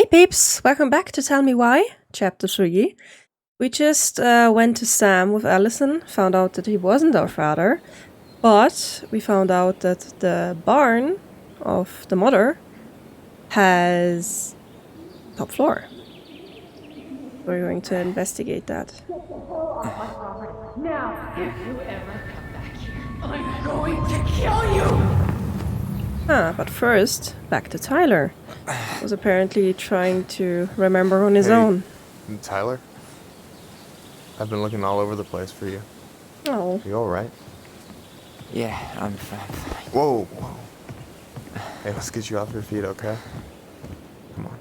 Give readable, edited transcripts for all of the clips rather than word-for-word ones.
Hey peeps, welcome back to Tell Me Why, Chapter 3. We just went to Sam with Alyson, found out that he wasn't our father, but we found out that the barn of the mother has top floor. We're going to investigate that. Now, if you ever come back here, I'm going to kill you! But first, back to Tyler. He was apparently trying to remember on his own. Tyler? I've been looking all over the place for you. Oh. You alright? Yeah, I'm fine. Whoa. Hey, let's get you off your feet, okay? Come on.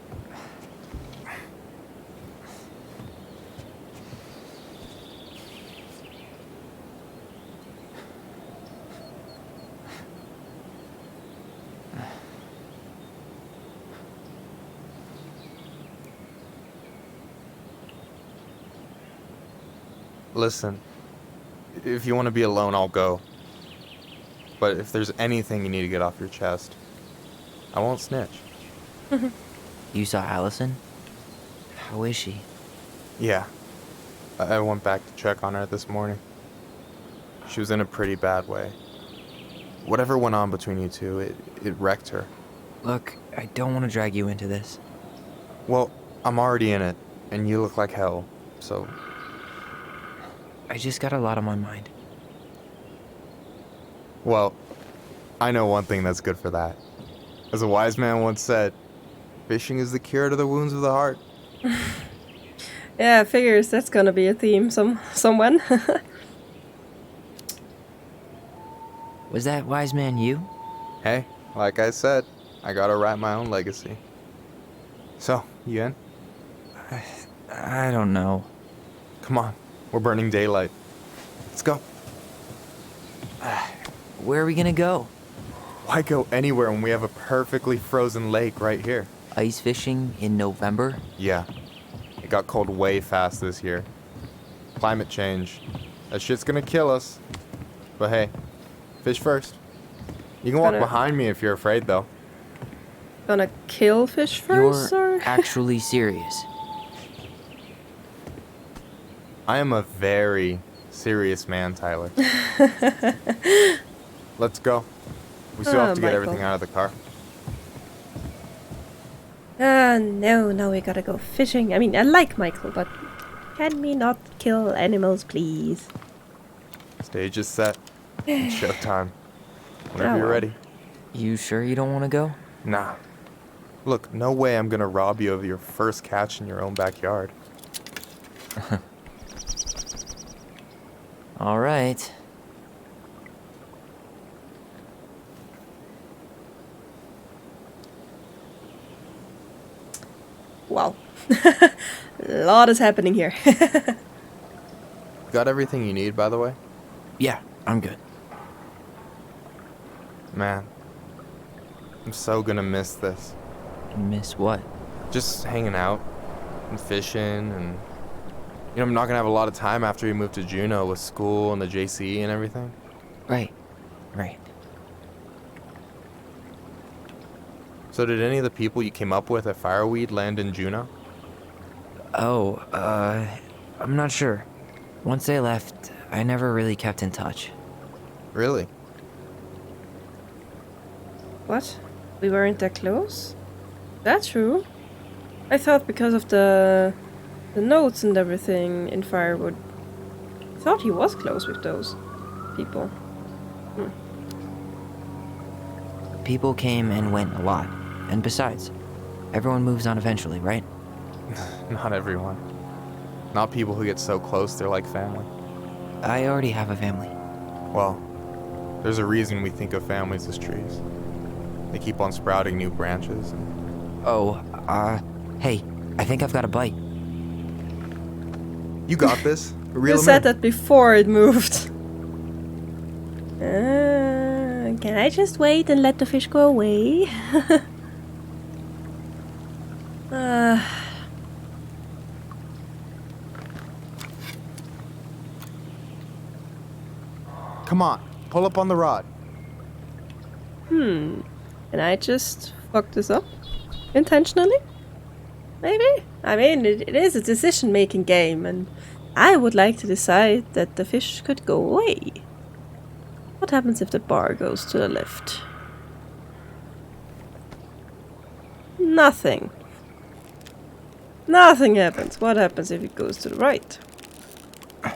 Listen, if you want to be alone, I'll go. But if there's anything you need to get off your chest, I won't snitch. You saw Alyson? How is she? Yeah. I went back to check on her this morning. She was in a pretty bad way. Whatever went on between you two, it wrecked her. Look, I don't want to drag you into this. Well, I'm already in it, and you look like hell, so... I just got a lot on my mind. Well, I know one thing that's good for that. As a wise man once said, fishing is the cure to the wounds of the heart. Yeah, figures that's gonna be a theme someone. Was that wise man you? Hey, like I said, I gotta write my own legacy. So, you in? I don't know. Come on, we're burning daylight. Let's go. Where are we gonna go? Why go anywhere when we have a perfectly frozen lake right here? Ice fishing in November? Yeah, it got cold way fast this year. Climate change. That shit's gonna kill us. But hey, fish first. You can walk behind me if you're afraid, though. Gonna kill fish first, You're or? actually serious. I am a very serious man, Tyler. Let's go. We still have to get everything out of the car. No, now we gotta go fishing. I mean, I like Michael, but can we not kill animals, please? Stage is set. It's showtime. Whenever you're well. ready. You sure you don't want to go? Nah. Look, no way I'm gonna rob you of your first catch in your own backyard. All right. Wow. A lot is happening here. Got everything you need, by the way? Yeah, I'm good. Man, I'm so gonna miss this. Miss what? Just hanging out and fishing and... You know, I'm not gonna have a lot of time after we move to Juneau with school and the JC and everything. Right. So did any of the people you came up with at Fireweed land in Juneau? Oh, I'm not sure. Once they left, I never really kept in touch. Really? What? We weren't that close? That's true. I thought because of the notes and everything in Firewood. I thought he was close with those people. People came and went a lot. And besides, everyone moves on eventually, right? Not everyone. Not people who get so close they're like family. I already have a family. Well, there's a reason we think of families as trees. They keep on sprouting new branches and... Oh, hey, I think I've got a bite. You got this. Reel You 'em said in. that before it moved. Can I just wait and let the fish go away? Come on, pull up on the rod. Can I just fuck this up? Intentionally? Maybe? I mean, it is a decision-making game, and I would like to decide that the fish could go away. What happens if the bar goes to the left? Nothing. Nothing happens. What happens if it goes to the right?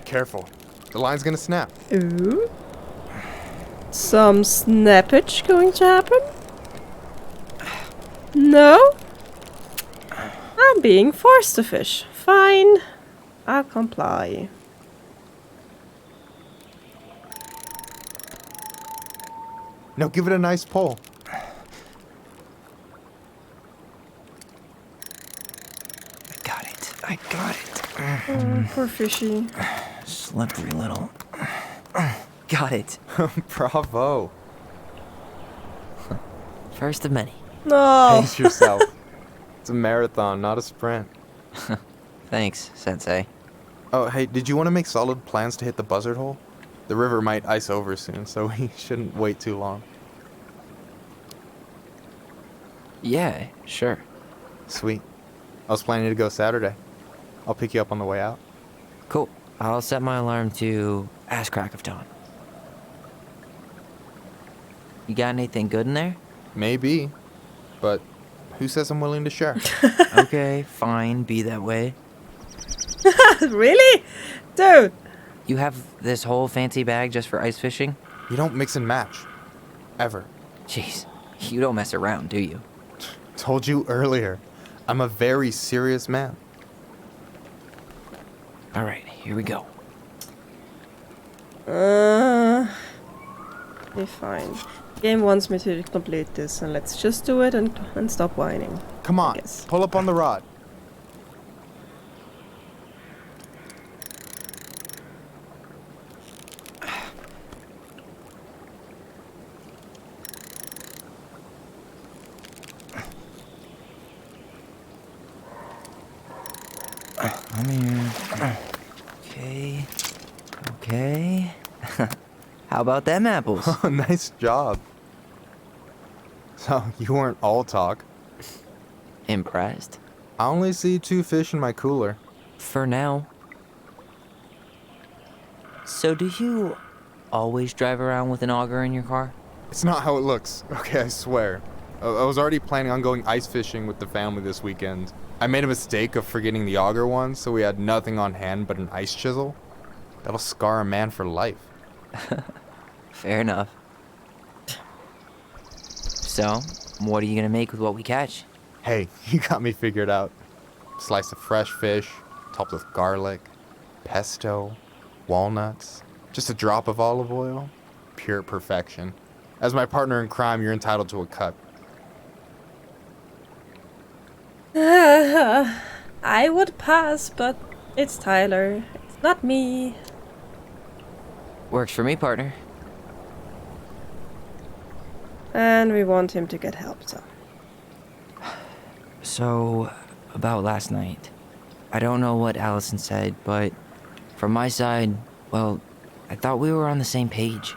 Careful. The line's gonna snap. Ooh. Some snappage going to happen? No? I'm being forced to fish. Fine. I'll comply. No, give it a nice pull. I got it. Oh, poor fishy. Slippery little. Got it. Bravo. First of many. No. Pace yourself. It's a marathon, not a sprint. Thanks, Sensei. Oh, hey, did you want to make solid plans to hit the buzzard hole? The river might ice over soon, so we shouldn't wait too long. Yeah, sure. Sweet. I was planning to go Saturday. I'll pick you up on the way out. Cool. I'll set my alarm to ass crack of dawn. You got anything good in there? Maybe, but who says I'm willing to share? Okay, fine, be that way. Really? Dude. You have this whole fancy bag just for ice fishing? You don't mix and match. Ever. Jeez, you don't mess around, do you? Told you earlier. I'm a very serious man. All right, here we go. Okay, fine. Game wants me to complete this, and let's just do it and stop whining. Come on, Yes. pull up on the rod. I'm here. Okay. Okay. How about them apples? Nice job. So, you weren't all talk. Impressed? I only see 2 fish in my cooler. For now. So do you always drive around with an auger in your car? It's not how it looks. Okay, I swear. I was already planning on going ice fishing with the family this weekend. I made a mistake of forgetting the auger one, so we had nothing on hand but an ice chisel. That'll scar a man for life. Fair enough. So, what are you gonna make with what we catch? Hey, you got me figured out. Slice of fresh fish, topped with garlic, pesto, walnuts, just a drop of olive oil. Pure perfection. As my partner in crime, you're entitled to a cut. I would pass, but it's Tyler. It's not me. Works for me, partner. And we want him to get help, so. So, about last night. I don't know what Alyson said, but from my side, well, I thought we were on the same page.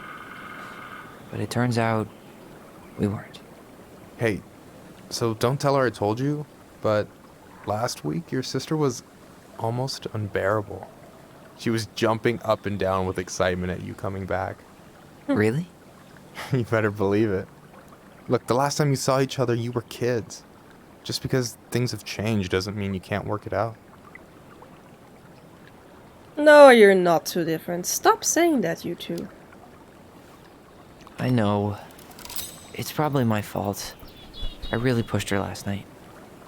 But it turns out we weren't. Hey, so don't tell her I told you, but last week your sister was almost unbearable. She was jumping up and down with excitement at you coming back. Really? You better believe it. Look, the last time you saw each other, you were kids. Just because things have changed doesn't mean you can't work it out. No, you're not too different. Stop saying that, you two. I know. It's probably my fault. I really pushed her last night.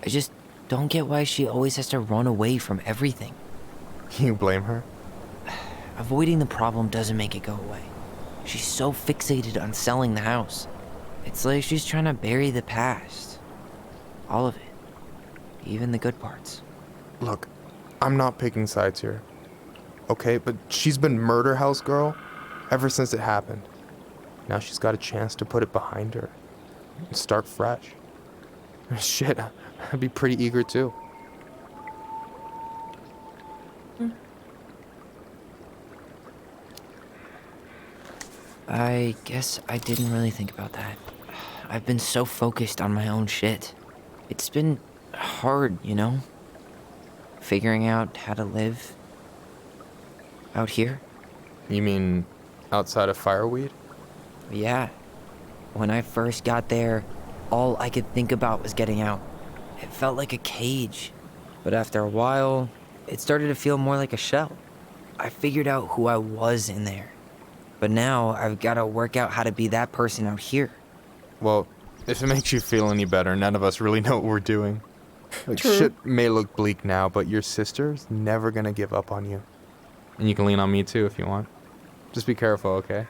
I just don't get why she always has to run away from everything. You blame her? Avoiding the problem doesn't make it go away. She's so fixated on selling the house. It's like she's trying to bury the past. All of it. Even the good parts. Look, I'm not picking sides here. Okay, but she's been murder house girl ever since it happened. Now she's got a chance to put it behind her and start fresh. Shit, I'd be pretty eager too. I guess I didn't really think about that. I've been so focused on my own shit. It's been hard, you know? Figuring out how to live out here. You mean outside of fireweed? Yeah. When I first got there, all I could think about was getting out. It felt like a cage. But after a while, it started to feel more like a shell. I figured out who I was in there. But now I've got to work out how to be that person out here. Well, if it makes you feel any better, none of us really know what we're doing. Like, True. shit may look bleak now, but your sister's never gonna give up on you. And you can lean on me too if you want. Just be careful, okay?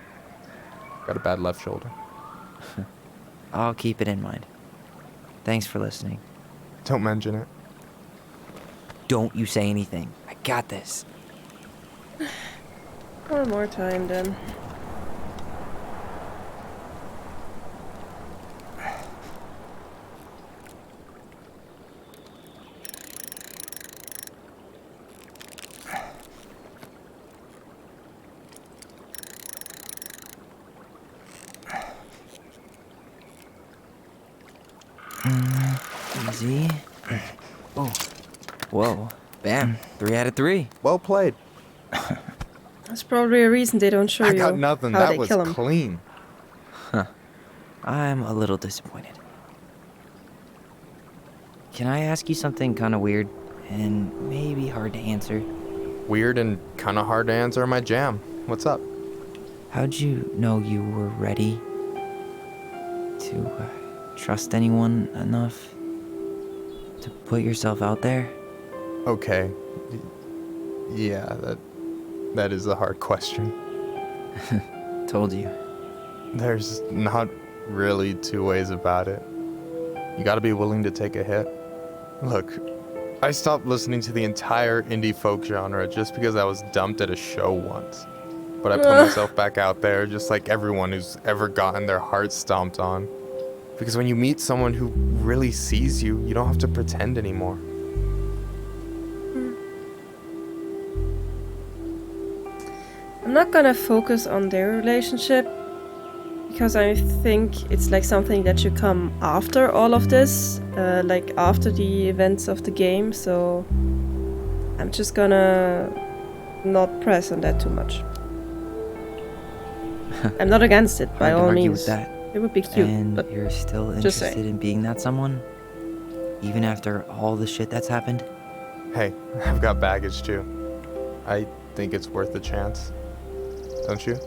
Got a bad left shoulder. I'll keep it in mind. Thanks for listening. Don't mention it. Don't you say anything. I got this. One more time then. Easy. Oh. Whoa. Bam. 3 out of 3. Well played. There's probably a reason they don't show I you got nothing. how That they was kill him. clean. I'm a little disappointed. Can I ask you something kind of weird and maybe hard to answer? Weird and kind of hard to answer my jam. What's up? How'd you know you were ready to trust anyone enough to put yourself out there? Okay. Yeah, that is a hard question. Told you. There's not really two ways about it. You gotta be willing to take a hit. Look, I stopped listening to the entire indie folk genre just because I was dumped at a show once. But I put myself back out there just like everyone who's ever gotten their heart stomped on. Because when you meet someone who really sees you, you don't have to pretend anymore. I'm not gonna focus on their relationship because I think it's like something that should come after all of this, like after the events of the game, so I'm just gonna not press on that too much. I'm not against it, by Hard to all argue means. with that. It would be cute, And but you're still just interested saying. in being that someone? Even after all the shit that's happened? Hey, I've got baggage too. I think it's worth a chance. Don't you?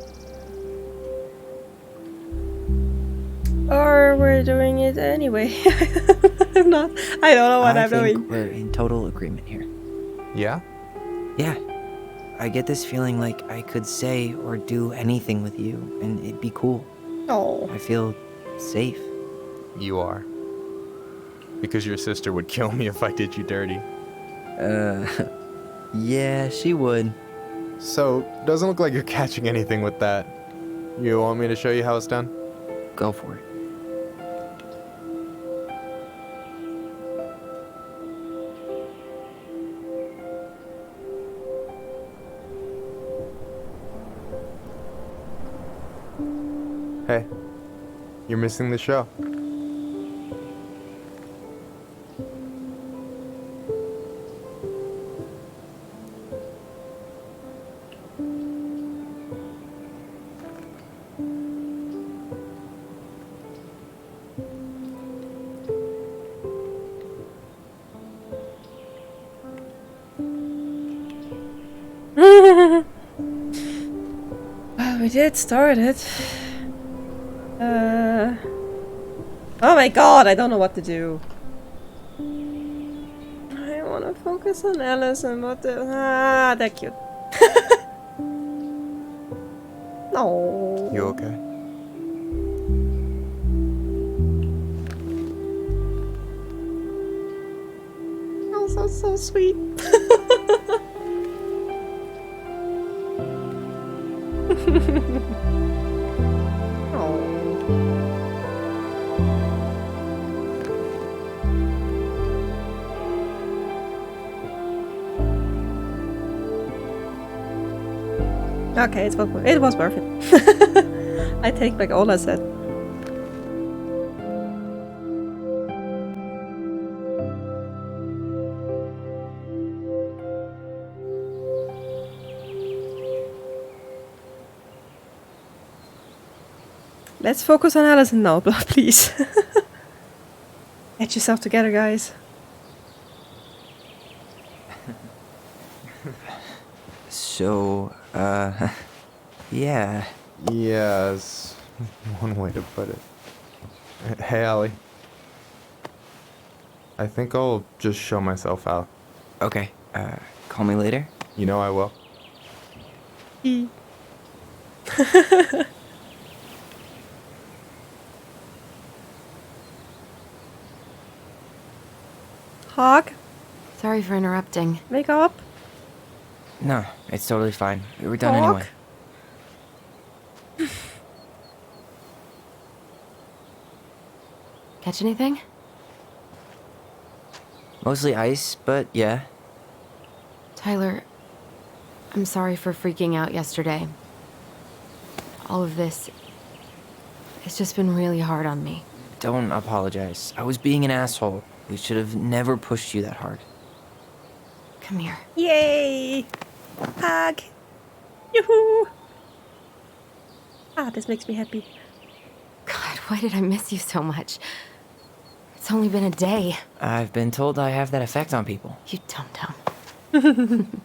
Or we're doing it anyway. I'm not. I don't know what I I'm think doing. we're in total agreement here. Yeah? Yeah. I get this feeling like I could say or do anything with you, and it'd be cool. Oh. I feel safe. You are. Because your sister would kill me if I did you dirty. Yeah, she would. So, doesn't look like you're catching anything with that. You want me to show you how it's done? Go for it. Hey, you're missing the show. Well, we did start it. Oh my god, I don't know what to do. I want to focus on Alyson, but they're cute. No. You okay? Oh, so sweet. Okay, it was perfect. I take back all I said. let's focus on Alyson now, please. Get yourself together, guys. So, yeah. Yes, one way to put it. Hey, Allie. I think I'll just show myself out. Okay, call me later. You know I will. Hog, Sorry for interrupting. wake up. No, it's totally fine. We were done Hawk? anyway. Catch anything? Mostly ice, but yeah. Tyler, I'm sorry for freaking out yesterday. All of this, it's just been really hard on me. Don't apologize. I was being an asshole. We should have never pushed you that hard. Come here. Yay! Hog! Yoo-hoo! This makes me happy. God, why did I miss you so much? It's only been a day. I've been told I have that effect on people. You dum-dum.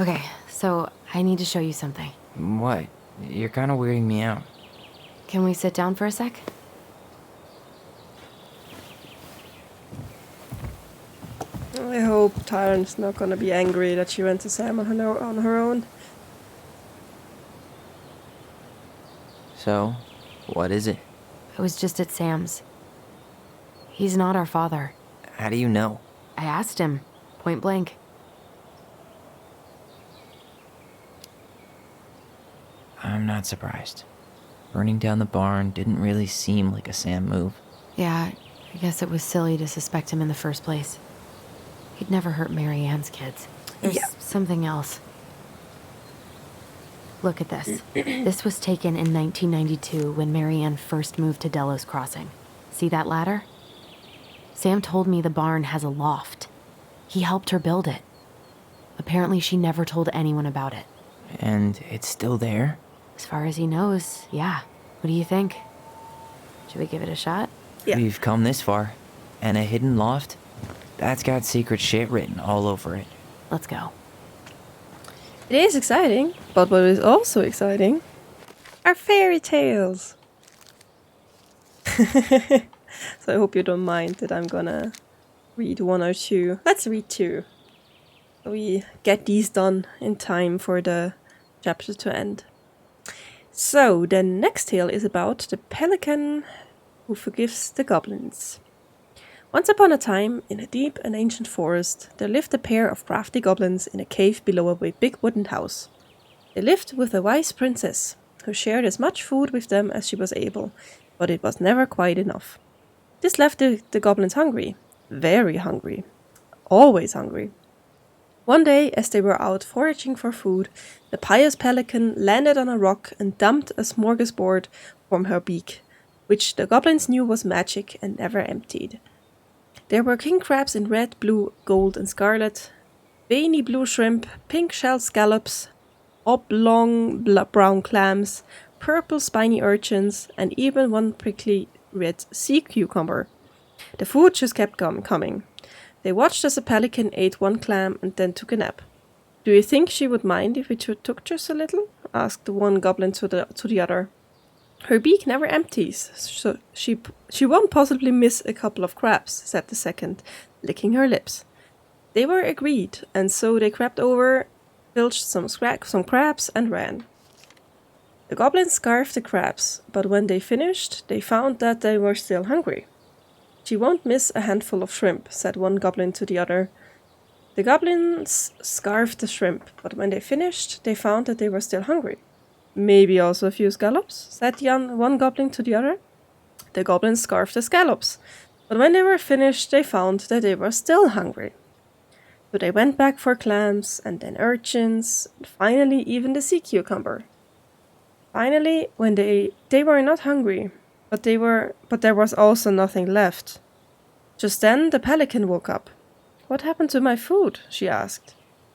Okay, so I need to show you something. What? You're kind of weirding me out. Can we sit down for a sec? I hope Tyron's not gonna be angry that she went to Sam on her own. So, what is it? I was just at Sam's. He's not our father. How do you know? I asked him, point blank. I'm not surprised. Burning down the barn didn't really seem like a Sam move. Yeah, I guess it was silly to suspect him in the first place. He'd never hurt Mary Ann's kids. There's something else. Look at this. This was taken in 1992 when Mary Ann first moved to Delos Crossing. See that ladder? Sam told me the barn has a loft. He helped her build it. Apparently she never told anyone about it. And it's still there? As far as he knows, yeah. What do you think? Should we give it a shot? Yeah. We've come this far. And a hidden loft? That's got secret shit written all over it. Let's go. It is exciting, but what is also exciting are fairy tales. So I hope you don't mind that I'm gonna read one or two. Let's read two. So we get these done in time for the chapter to end. So the next tale is about the pelican who forgives the goblins. Once upon a time, in a deep and ancient forest, there lived a pair of crafty goblins in a cave below a big wooden house. They lived with a wise princess, who shared as much food with them as she was able, but it was never quite enough. This left the goblins hungry, very hungry, always hungry. One day, as they were out foraging for food, the pious pelican landed on a rock and dumped a smorgasbord from her beak, which the goblins knew was magic and never emptied. There were king crabs in red, blue, gold, and scarlet, veiny blue shrimp, pink shell scallops, oblong brown clams, purple spiny urchins, and even one prickly red sea cucumber. The food just kept coming. They watched as the pelican ate one clam and then took a nap. "Do you think she would mind if we took just a little?" asked the one goblin to the other. "Her beak never empties, so she won't possibly miss a couple of crabs," said the second, licking her lips. They were agreed, and so they crept over, filched some crabs, and ran. The goblins scarfed the crabs, but when they finished, they found that they were still hungry. "She won't miss a handful of shrimp," said one goblin to the other. The goblins scarfed the shrimp, but when they finished, they found that they were still hungry. "Maybe also a few scallops," said one goblin to the other. The goblins scarfed the scallops, but when they were finished, they found that they were still hungry. So they went back for clams, and then urchins, and finally even the sea cucumber. Finally, when they were not hungry, but there was also nothing left. Just then the pelican woke up. "What happened to my food?" she asked.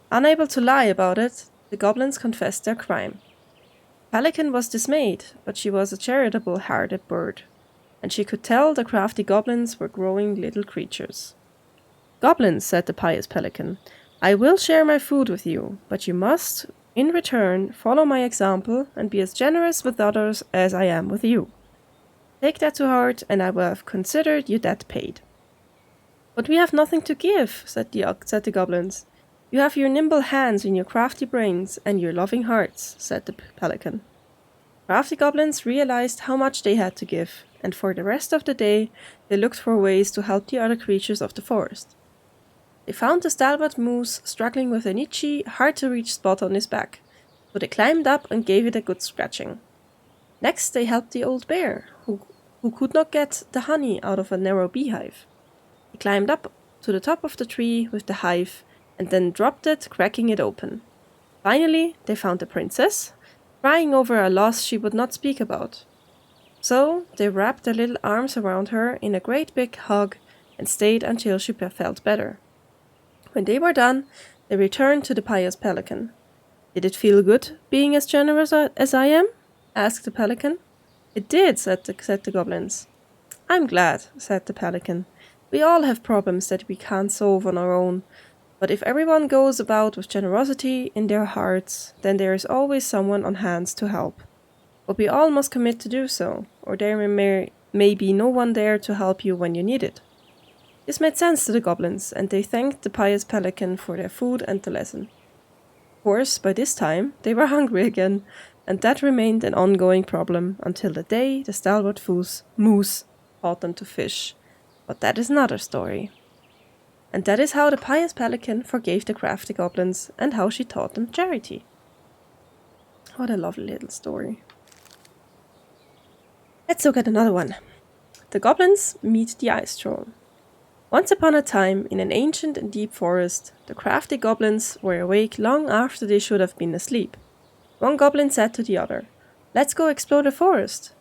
Unable to lie about it, the goblins confessed their crime. Pelican was dismayed, but she was a charitable-hearted bird, and she could tell the crafty goblins were growing little creatures. "Goblins," said the pious Pelican, "I will share my food with you, but you must, in return, follow my example and be as generous with others as I am with you. Take that to heart, and I will have considered your debt paid." "But we have nothing to give," said the goblins. "You have your nimble hands and your crafty brains and your loving hearts," said the Pelican. Crafty goblins realized how much they had to give, and for the rest of the day they looked for ways to help the other creatures of the forest. They found the stalwart moose struggling with an itchy, hard-to-reach spot on his back, so they climbed up and gave it a good scratching. Next they helped the old bear, who could not get the honey out of a narrow beehive. He climbed up to the top of the tree with the hive and then dropped it, cracking it open. Finally, they found the princess, crying over a loss she would not speak about. So they wrapped their little arms around her in a great big hug and stayed until she felt better. When they were done, they returned to the pious Pelican. "Did it feel good being as generous as I am?" asked the Pelican. "It did," said the goblins. "I'm glad," said the Pelican. "We all have problems that we can't solve on our own, but if everyone goes about with generosity in their hearts, then there is always someone on hand to help. But we all must commit to do so, or there may be no one there to help you when you need it." This made sense to the goblins, and they thanked the pious Pelican for their food and the lesson. Of course, by this time, they were hungry again, and that remained an ongoing problem until the day the stalwart moose taught them to fish. But that is another story. And that is how the pious Pelican forgave the crafty goblins and how she taught them charity. What a lovely little story. Let's look at another one. The goblins meet the ice troll. Once upon a time, in an ancient and deep forest, the crafty goblins were awake long after they should have been asleep. One goblin said to the other, "Let's go explore the forest."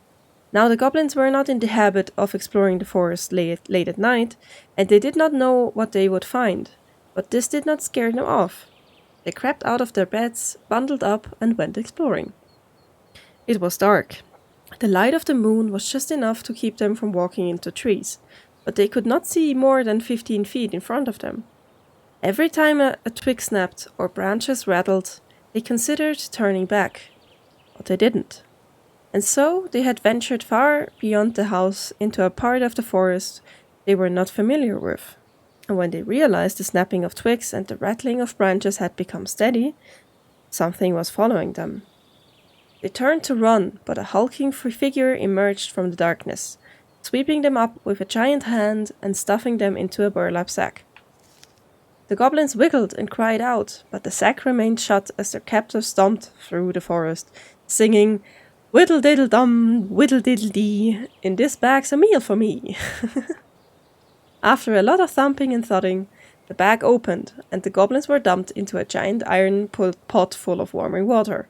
Now the goblins were not in the habit of exploring the forest late at night, and they did not know what they would find, but this did not scare them off. They crept out of their beds, bundled up, and went exploring. It was dark. The light of the moon was just enough to keep them from walking into trees, but they could not see more than 15 feet in front of them. Every time a twig snapped or branches rattled, they considered turning back, but they didn't. And so they had ventured far beyond the house into a part of the forest they were not familiar with. And when they realized the snapping of twigs and the rattling of branches had become steady, something was following them. They turned to run, but a hulking figure emerged from the darkness, sweeping them up with a giant hand and stuffing them into a burlap sack. The goblins wiggled and cried out, but the sack remained shut as their captor stomped through the forest, singing, "Whittle-diddle-dum, whittle-diddle-dee, in this bag's a meal for me." After a lot of thumping and thudding, the bag opened, and the goblins were dumped into a giant iron pot full of warming water.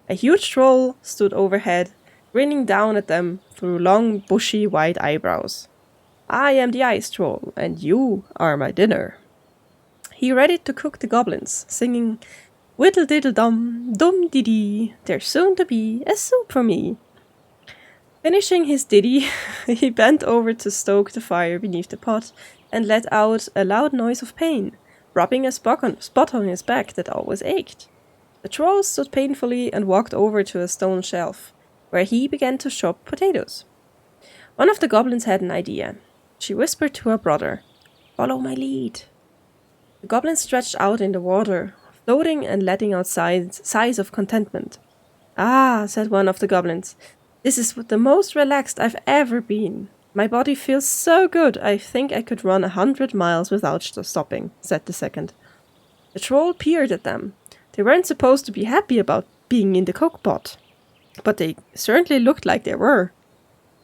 A huge troll stood overhead, grinning down at them through long, bushy, white eyebrows. "I am the ice troll, and you are my dinner." He ready to cook the goblins, singing, "Whittle-diddle-dum, dum-dee-dee, there's soon to be a soup for me." Finishing his ditty, he bent over to stoke the fire beneath the pot and let out a loud noise of pain, rubbing a spot on his back that always ached. The troll stood painfully and walked over to a stone shelf, where he began to chop potatoes. One of the goblins had an idea. She whispered to her brother, "Follow my lead." The goblin stretched out in the water, floating and letting out sighs of contentment. "Ah," said one of the goblins, "this is the most relaxed I've ever been. My body feels so good, I think I could run 100 miles without stopping," said the second. The troll peered at them. They weren't supposed to be happy about being in the cook pot, but they certainly looked like they were.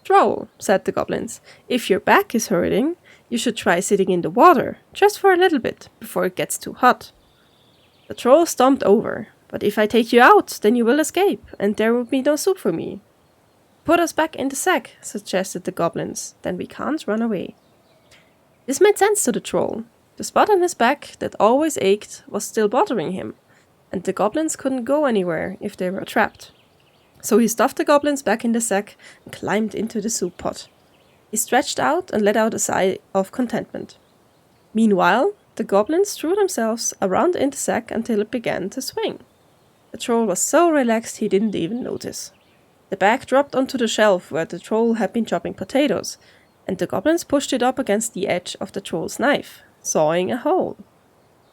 "Troll," said the goblins, "if your back is hurting, you should try sitting in the water, just for a little bit, before it gets too hot." The troll stomped over. "But if I take you out, then you will escape, and there will be no soup for me." "Put us back in the sack," suggested the goblins, "then we can't run away." This made sense to the troll. The spot on his back that always ached was still bothering him, and the goblins couldn't go anywhere if they were trapped. So he stuffed the goblins back in the sack and climbed into the soup pot. He stretched out and let out a sigh of contentment. Meanwhile, the goblins threw themselves around in the sack until it began to swing. The troll was so relaxed he didn't even notice. The bag dropped onto the shelf where the troll had been chopping potatoes, and the goblins pushed it up against the edge of the troll's knife, sawing a hole.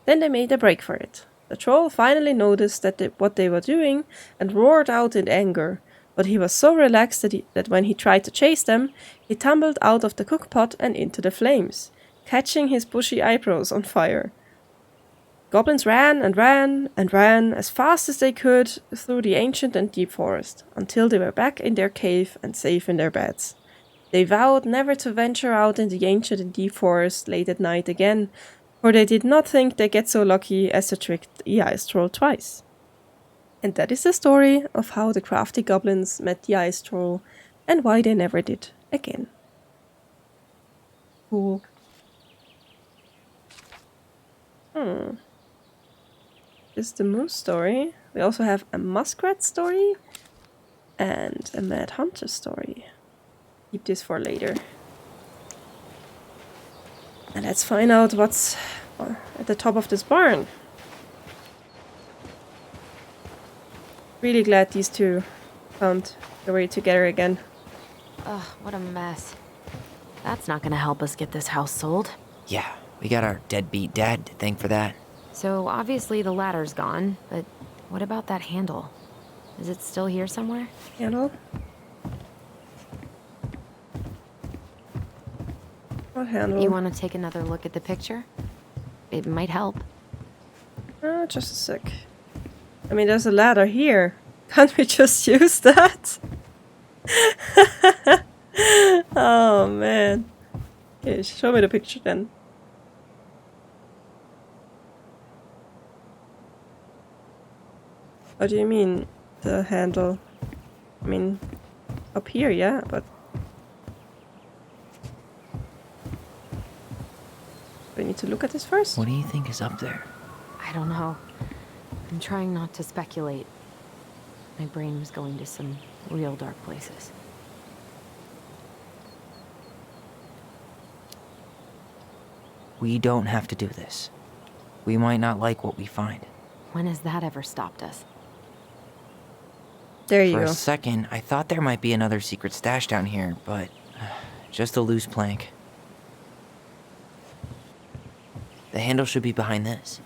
Then they made a break for it. The troll finally noticed what they were doing and roared out in anger, but he was so relaxed that when he tried to chase them, he tumbled out of the cookpot and into the flames, catching his bushy eyebrows on fire. Goblins ran and ran and ran as fast as they could through the ancient and deep forest, until they were back in their cave and safe in their beds. They vowed never to venture out in the ancient and deep forest late at night again, for they did not think they'd get so lucky as to trick the ice troll twice. And that is the story of how the crafty goblins met the ice troll and why they never did again. Cool. This is the moose story. We also have a muskrat story and a mad hunter story. Keep this for later. And let's find out what's at the top of this barn. Really glad these two found their way together again. Ugh, what a mess. That's not gonna help us get this house sold. Yeah, we got our deadbeat dad to thank for that. So obviously the ladder's gone, but what about that handle? Is it still here somewhere? Handle? What handle? You want to take another look at the picture? It might help. Just a sec. I mean, there's a ladder here. Can't we just use that? Oh, man. Okay, show me the picture then. What do you mean, the handle? I mean, up here, yeah, but... We need to look at this first? What do you think is up there? I don't know. I'm trying not to speculate. My brain was going to some real dark places. We don't have to do this. We might not like what we find. When has that ever stopped us? There you For go. a second, I thought there might be another secret stash down here, but just a loose plank. The handle should be behind this.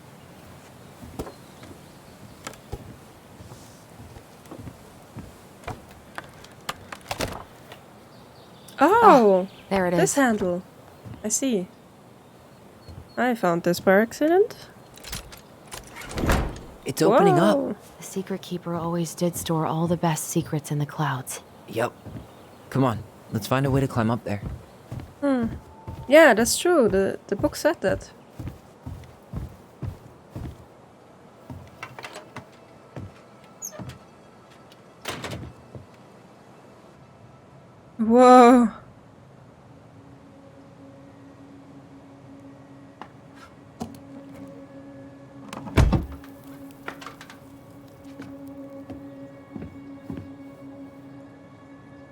Oh! There it This is. handle. I see. I found this by accident. It's opening Whoa. up. The secret keeper always did store all the best secrets in the clouds. Yep. Come on, let's find a way to climb up there. Yeah, that's true. The book said that. Whoa.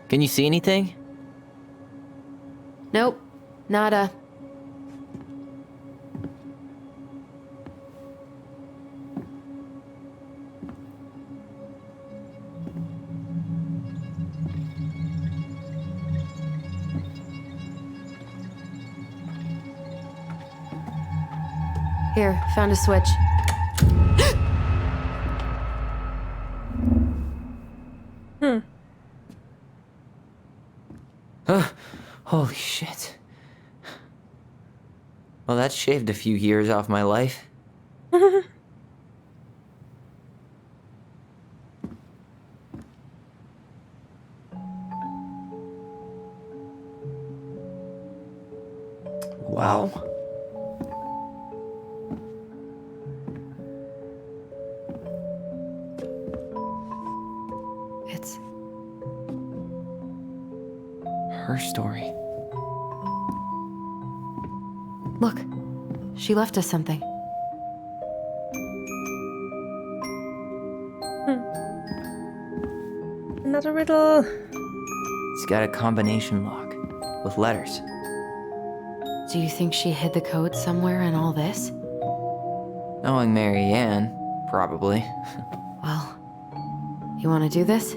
Can you see anything? Nope. Nada. Here, found a switch. Holy shit. Well, that shaved a few years off my life. Wow. It's Her story. Look, she left us something. another riddle. It's got a combination lock with letters. Do you think she hid the code somewhere in all this? Knowing Mary Ann, probably. Well, you want to do this?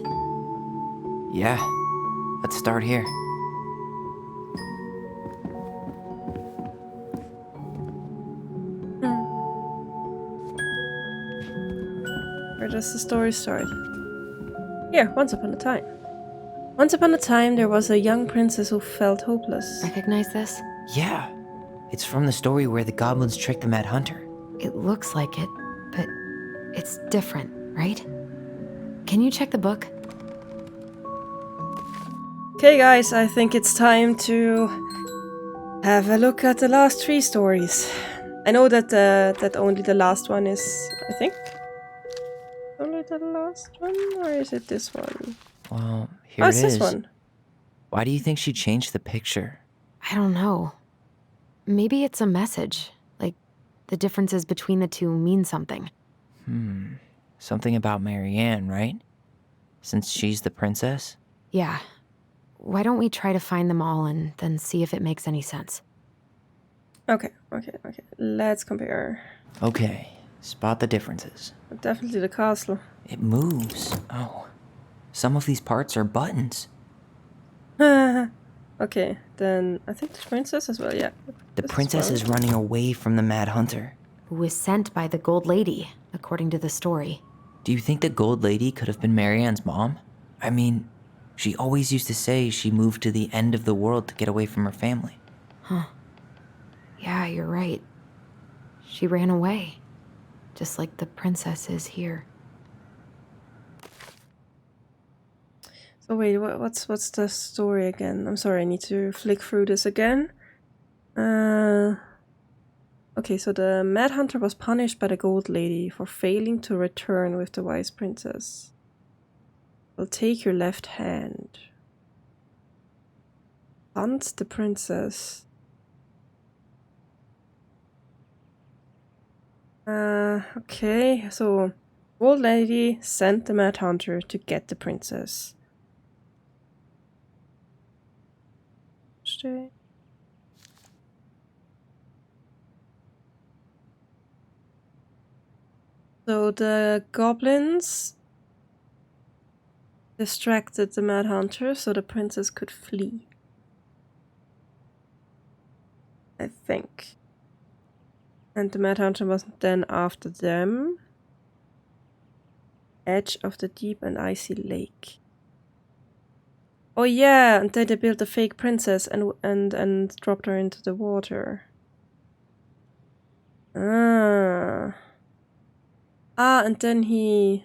Yeah, let's start here. Where does the story start? Here, once upon a time. Once upon a time, there was a young princess who felt hopeless. Recognize this? Yeah, it's from the story where the goblins tricked the Mad Hunter. It looks like it, but it's different, right? Can you check the book? Okay, guys, I think it's time to have a look at the last 3 stories. I know that that only the last one is, I think. Only the last one, or is it this one? Well, here Oh, it it's is. this one. Why do you think she changed the picture? I don't know. Maybe it's a message. Like, the differences between the two mean something. Something about Mary Ann, right? Since she's the princess? Yeah. Why don't we try to find them all and then see if it makes any sense? Okay. Let's compare. Okay, spot the differences. Definitely the castle. It moves. Oh, some of these parts are buttons. Okay, then I think the princess as well, yeah. The This princess one. is running away from the Mad Hunter. Who was sent by the Gold Lady, according to the story. Do you think the Gold Lady could have been Mary Ann's mom? I mean, she always used to say she moved to the end of the world to get away from her family. Yeah, you're right. She ran away. Just like the princess is here. So wait, what's the story again? I'm sorry, I need to flick through this again. Okay, so the Mad Hunter was punished by the Gold Lady for failing to return with the Wise Princess. Will take your left hand. Hunt the princess. Okay, so Gold Lady sent the Mad Hunter to get the princess. Stay. So the goblins distracted the Mad Hunter so the princess could flee. I think. And the Mad Hunter was then after them. Edge of the deep and icy lake. Oh yeah, and then they built a fake princess and dropped her into the water. And then he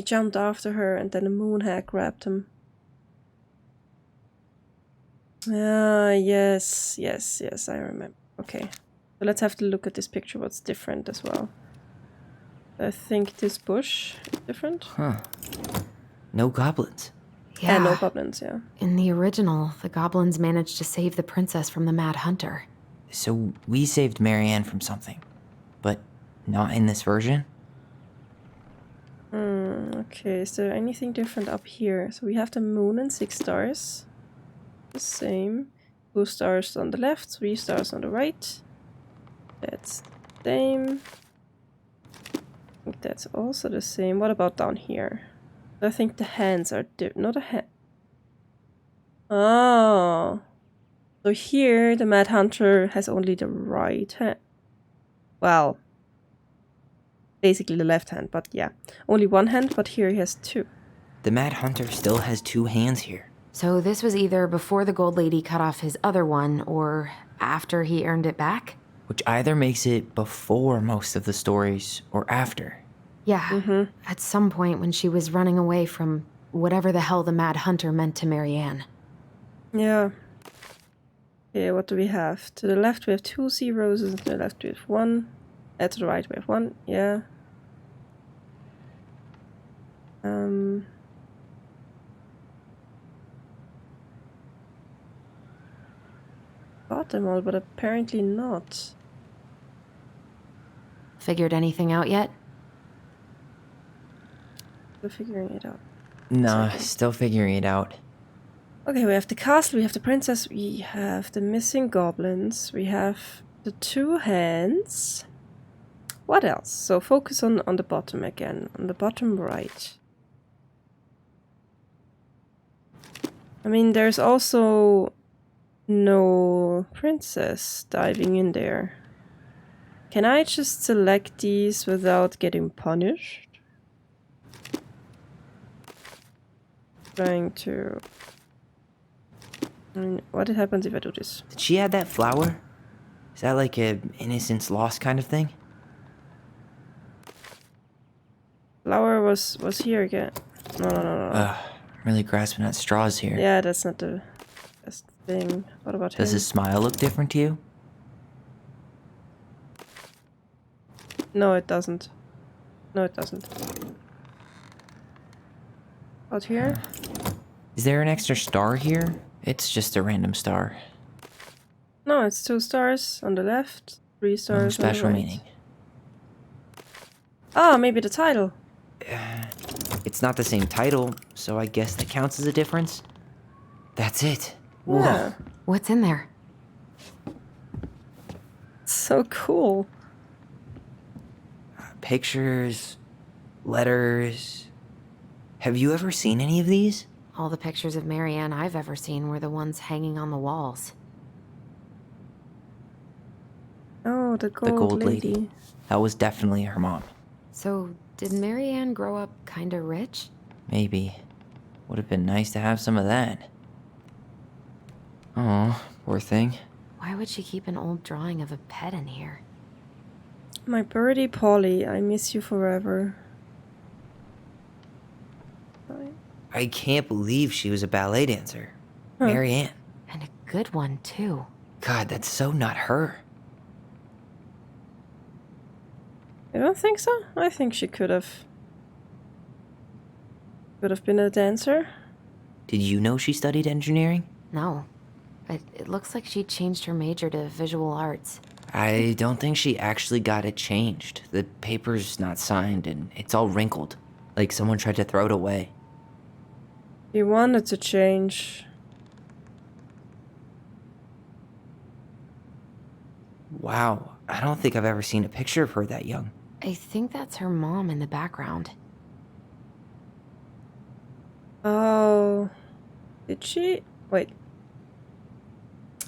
jumped after her, and then the moon hag grabbed him. Yes, I remember. Okay, so let's have to look at this picture. What's different as well? I think this bush is different. Huh. No goblins. Yeah. No goblins. Yeah. In the original, the goblins managed to save the princess from the Mad Hunter. So we saved Mary Ann from something, but not in this version? Okay, is there anything different up here? So we have the moon and 6 stars. The same. 2 stars on the left, 3 stars on the right. That's the same. I think that's also the same. What about down here? I think the hands are not a hand. Oh. So here the Mad Hunter has only the right hand. Well, basically the left hand, but yeah. Only one hand, but here he has 2. The Mad Hunter still has 2 hands here. So this was either before the Gold Lady cut off his other one, or after he earned it back? Which either makes it before most of the stories, or after. Yeah, at some point when she was running away from whatever the hell the Mad Hunter meant to Mary Ann. Yeah. Okay, what do we have? To the left we have 2 sea roses, and to the left we have 1. To the right we have 1, yeah. Got them all, but apparently not. Figured anything out yet? We're figuring it out. Nah, still figuring it out. Okay, we have the castle, we have the princess, we have the missing goblins, we have the 2 hands. What else? So focus on the bottom again, on the bottom right. I mean, there's also no princess diving in there. Can I just select these without getting punished? Trying to... I mean, what happens if I do this? Did she add that flower? Is that like a innocence lost kind of thing? Flower was here again. No. I'm really grasping at straws here. Yeah, that's not the best thing. What about Does him? his smile look different to you? No, it doesn't. No, it doesn't. Out here? Is there an extra star here? It's just a random star. No, it's 2 stars on the left, 3 stars No on special the right. meaning. Ah, maybe the title. It's not the same title, so I guess that counts as a difference. That's it. Yeah. What's in there? So cool. Pictures, letters. Have you ever seen any of these? All the pictures of Marianne I've ever seen were the ones hanging on the walls. Oh, the The gold lady. That was definitely her mom. So, did Marianne grow up kinda rich? Maybe. Would have been nice to have some of that. Oh, poor thing. Why would she keep an old drawing of a pet in here? My birdie Polly, I miss you forever. I can't believe she was a ballet dancer. Huh. Marianne. And a good one, too. God, that's so not her. You don't think so? I think she could have been a dancer. Did you know she studied engineering? No. But it looks like she changed her major to visual arts. I don't think she actually got it changed. The paper's not signed and it's all wrinkled. Like someone tried to throw it away. He wanted to change. Wow, I don't think I've ever seen a picture of her that young. I think that's her mom in the background. Oh. Did she? Wait.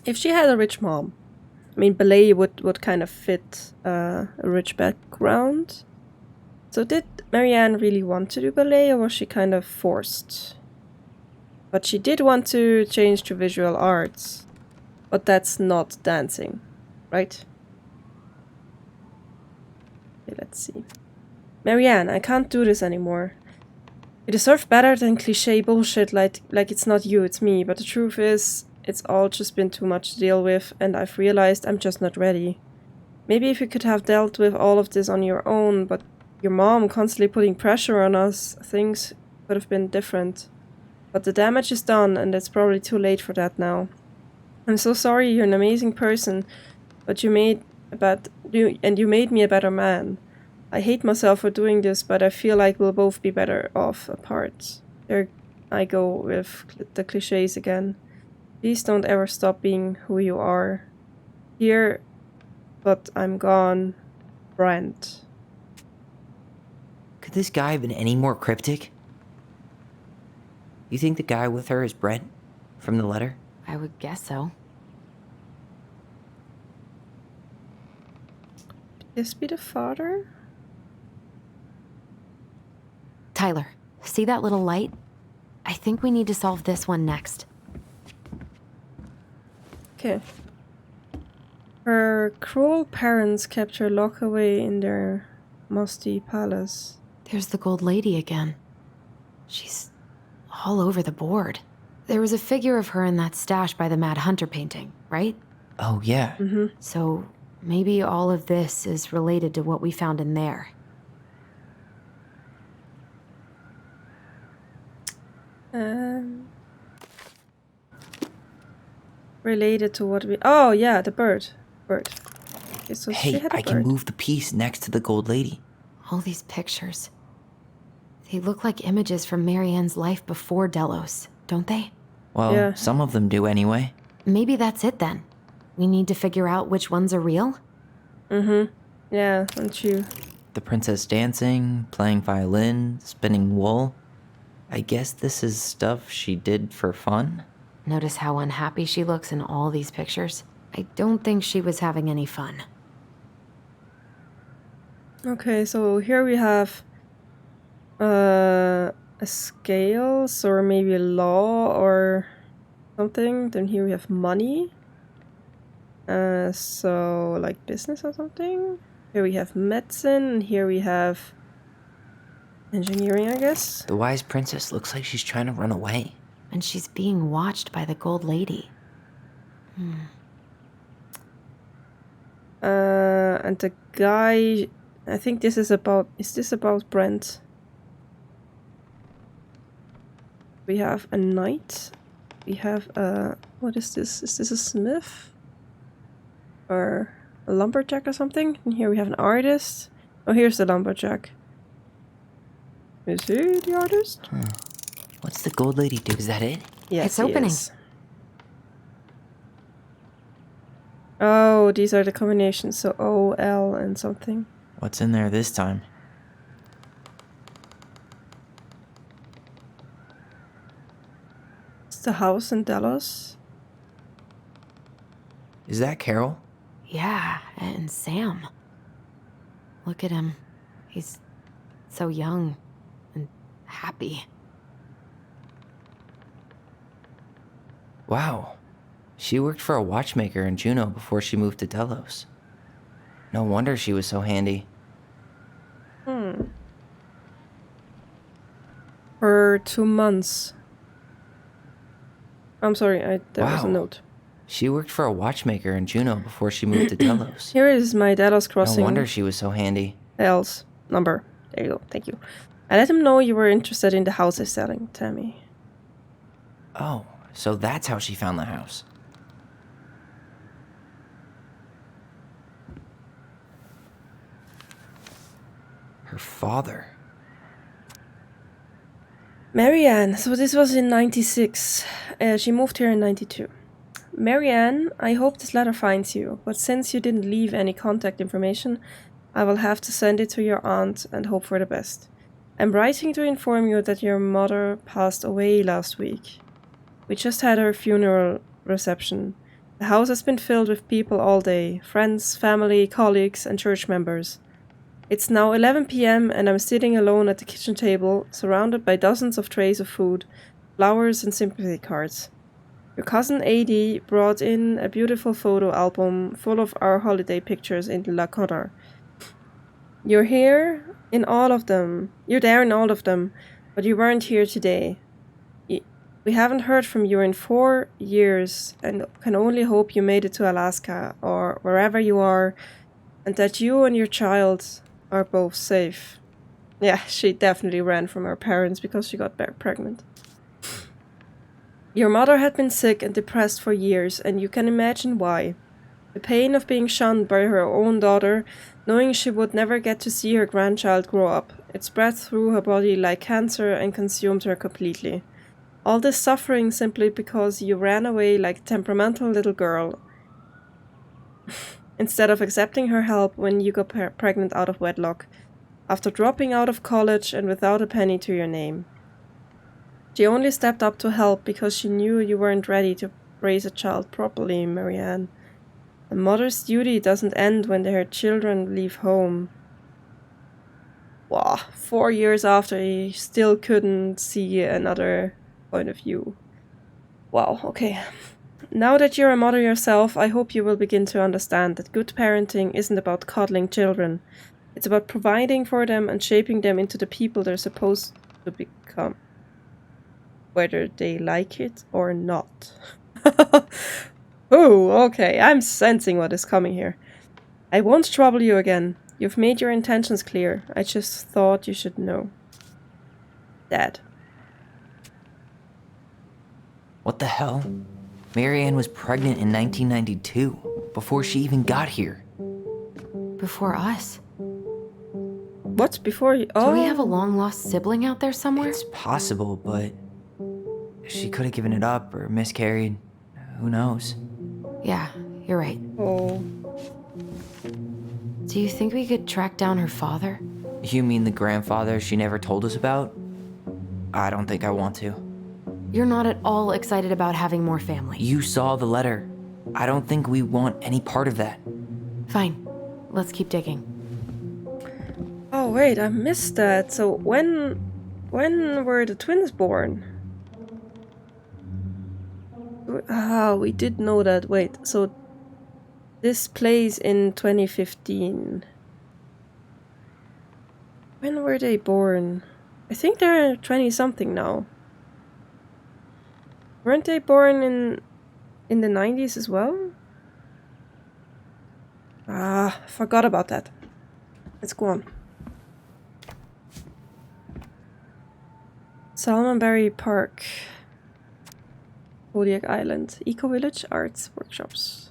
If she had a rich mom, I mean, ballet would kind of fit a rich background. So did Marianne really want to do ballet, or was she kind of forced? But she did want to change to visual arts. But that's not dancing, right? Okay, let's see. Marianne, I can't do this anymore. You deserve better than cliche bullshit like it's not you, it's me. But the truth is, it's all just been too much to deal with, and I've realized I'm just not ready. Maybe if you could have dealt with all of this on your own, but your mom constantly putting pressure on us, things could have been different. But the damage is done, and it's probably too late for that now. I'm so sorry, you're an amazing person, but you made me a better man. I hate myself for doing this, but I feel like we'll both be better off apart. There I go with the cliches again. Please don't ever stop being who you are. Here, but I'm gone. Brent. Could this guy have been any more cryptic? You think the guy with her is Brent? From the letter? I would guess so. This be the father? Tyler, see that little light? I think we need to solve this one next. Okay. Her cruel parents kept her locked away in their musty palace. There's the gold lady again. She's all over the board. There was a figure of her in that stash by the Mad Hunter painting, right? Oh, yeah. Mm-hmm. So maybe all of this is related to what we found in there. Related to what we... Oh, yeah, the bird. Bird. Okay, so she Hey, had a I can bird. move the piece next to the gold lady. All these pictures. They look like images from Marianne's life before Delos, don't they? Well, Yeah. some of them do anyway. Maybe that's it then. We need to figure out which ones are real? Yeah, aren't you? The princess dancing, playing violin, spinning wool. I guess this is stuff she did for fun? Notice how unhappy she looks in all these pictures? I don't think she was having any fun. Okay, so here we have a scales or maybe a law or something. Then here we have money. So like business or something. Here we have medicine, and here we have engineering, I guess. The wise princess looks like she's trying to run away. And she's being watched by the gold lady. And the guy, I think this is about, is this about Brent? We have a knight. We have a, what is this? Is this a smith? Or a lumberjack or something? And here we have an artist. Oh, here's the lumberjack. Is he the artist? What's the gold lady do? Is that it? Yes, It's he opening. is. Oh, these are the combinations. So O, L, and something. What's in there this time? It's the house in Delos. Is that Carol? Yeah, and Sam. Look at him. He's so young and happy. Wow. She worked for a watchmaker in Juneau before she moved to Delos. No wonder she was so handy. For 2 months. I'm sorry, there was a Wow. note. She worked for a watchmaker in Juneau before she moved to Delos. Here is my Delos No crossing. wonder she was so handy. L's number. There you go. Thank you. I let him know you were interested in the house he's selling, Tammy. Oh, so that's how she found the house. Her father. Marianne. So this was in 96. She moved here in 92. Marianne, I hope this letter finds you, but since you didn't leave any contact information, I will have to send it to your aunt and hope for the best. I'm writing to inform you that your mother passed away last week. We just had her funeral reception. The house has been filled with people all day, friends, family, colleagues, and church members. It's now 11 p.m. and I'm sitting alone at the kitchen table, surrounded by dozens of trays of food, flowers, and sympathy cards. Your cousin Adie brought in a beautiful photo album full of our holiday pictures in La Connor. You're here in all of them. You're there in all of them, but you weren't here today. We haven't heard from you in 4 years and can only hope you made it to Alaska or wherever you are, and that you and your child are both safe. Yeah, she definitely ran from her parents because she got pregnant. Your mother had been sick and depressed for years, and you can imagine why. The pain of being shunned by her own daughter, knowing she would never get to see her grandchild grow up, it spread through her body like cancer and consumed her completely. All this suffering simply because you ran away like a temperamental little girl, instead of accepting her help when you got pregnant out of wedlock, after dropping out of college and without a penny to your name. She only stepped up to help because she knew you weren't ready to raise a child properly, Marianne. A mother's duty doesn't end when their children leave home. Wow, 4 years after, he still couldn't see another point of view. Wow, okay. Now that you're a mother yourself, I hope you will begin to understand that good parenting isn't about coddling children. It's about providing for them and shaping them into the people they're supposed to become, whether they like it or not. Oh, okay, I'm sensing what is coming here. I won't trouble you again. You've made your intentions clear. I just thought you should know. Dad. What the hell? Marianne was pregnant in 1992, before she even got here. Before us. What? Before you... Do we have a long-lost sibling out there somewhere? It's possible, but she could have given it up or miscarried. Who knows? Yeah, you're right. Oh. Do you think we could track down her father? You mean the grandfather she never told us about? I don't think I want to. You're not at all excited about having more family. You saw the letter. I don't think we want any part of that. Fine. Let's keep digging. Oh, wait, I missed that. So when were the twins born? Ah, we did know that. Wait, so this plays in 2015. When were they born? I think they're 20-something now. Weren't they born in the 90s as well? Ah, forgot about that. Let's go on. Salmonberry Park. Kodiak Island. Eco Village Arts Workshops.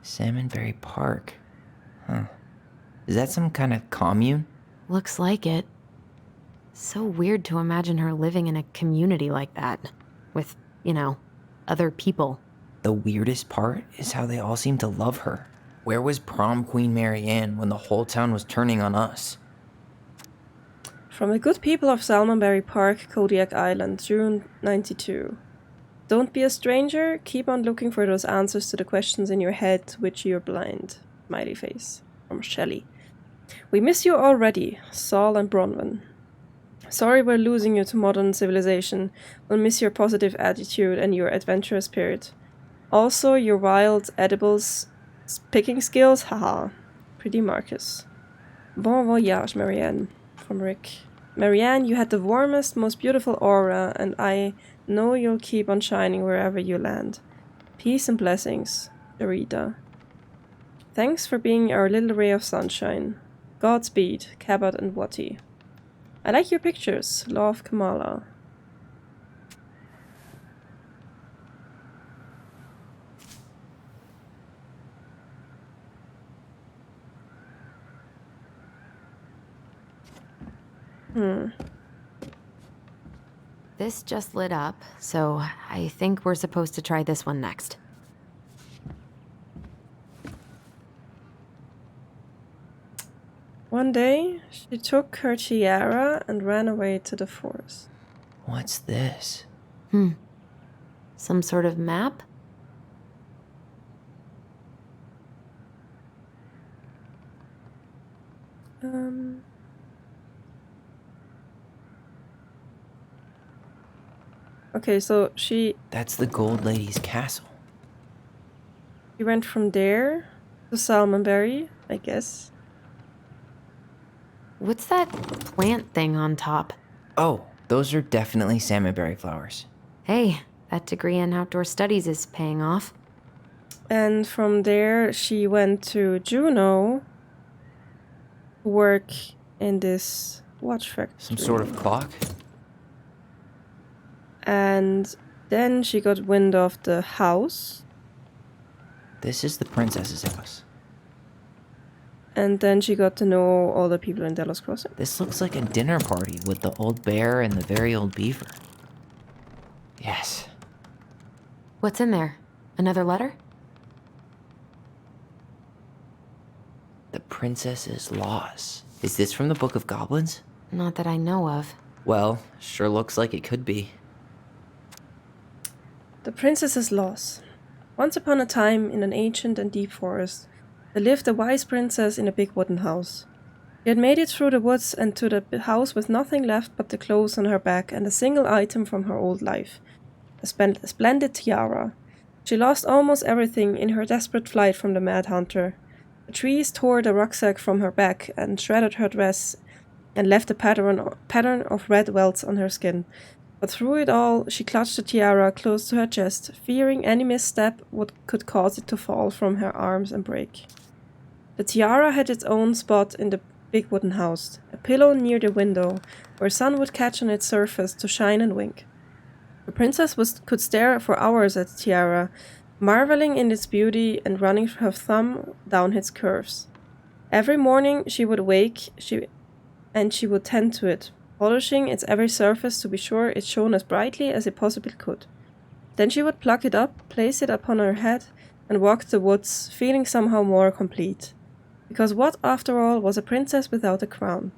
Salmonberry Park. Huh. Is that some kind of commune? Looks like it. So weird to imagine her living in a community like that. With, other people. The weirdest part is how they all seem to love her. Where was prom queen Mary Ann when the whole town was turning on us? From the good people of Salmonberry Park, Kodiak Island, June 92. Don't be a stranger, keep on looking for those answers to the questions in your head which you're blind. Smiley face. From Shelley. We miss you already, Saul and Bronwyn. Sorry we're losing you to modern civilization. We'll miss your positive attitude and your adventurous spirit. Also, your wild edibles picking skills, haha. Pretty Marcus. Bon voyage, Marianne. From Rick. Marianne, you had the warmest, most beautiful aura, and I know you'll keep on shining wherever you land. Peace and blessings, Dorita. Thanks for being our little ray of sunshine. Godspeed, Cabot and Watty. I like your pictures, love Kamala. This just lit up, so I think we're supposed to try this one next. One day, she took her tiara and ran away to the forest. What's this? Some sort of map? Okay, so she That's the Gold Lady's castle. went from there to Salmonberry, I guess. What's that plant thing on top? Oh, those are definitely salmonberry flowers. Hey, that degree in outdoor studies is paying off. And from there, she went to Juneau to work in this watch factory. Some sort of clock? And then she got wind of the house. This is the princess's house. And then she got to know all the people in Delos Crossing. This looks like a dinner party with the old bear and the very old beaver. Yes. What's in there? Another letter? The princess's loss. Is this from the Book of Goblins? Not that I know of. Well, sure looks like it could be. The princess's loss. Once upon a time, in an ancient and deep forest, there lived a wise princess in a big wooden house. She had made it through the woods and to the house with nothing left but the clothes on her back and a single item from her old life. A splendid tiara. She lost almost everything in her desperate flight from the mad hunter. The trees tore the rucksack from her back and shredded her dress and left a pattern of red welts on her skin. But through it all, she clutched the tiara close to her chest, fearing any misstep could cause it to fall from her arms and break. The tiara had its own spot in the big wooden house, a pillow near the window, where sun would catch on its surface to shine and wink. The princess could stare for hours at the tiara, marveling in its beauty and running her thumb down its curves. Every morning she would wake and she would tend to it, polishing its every surface to be sure it shone as brightly as it possibly could. Then she would pluck it up, place it upon her head, and walk the woods, feeling somehow more complete. Because what, after all, was a princess without a crown?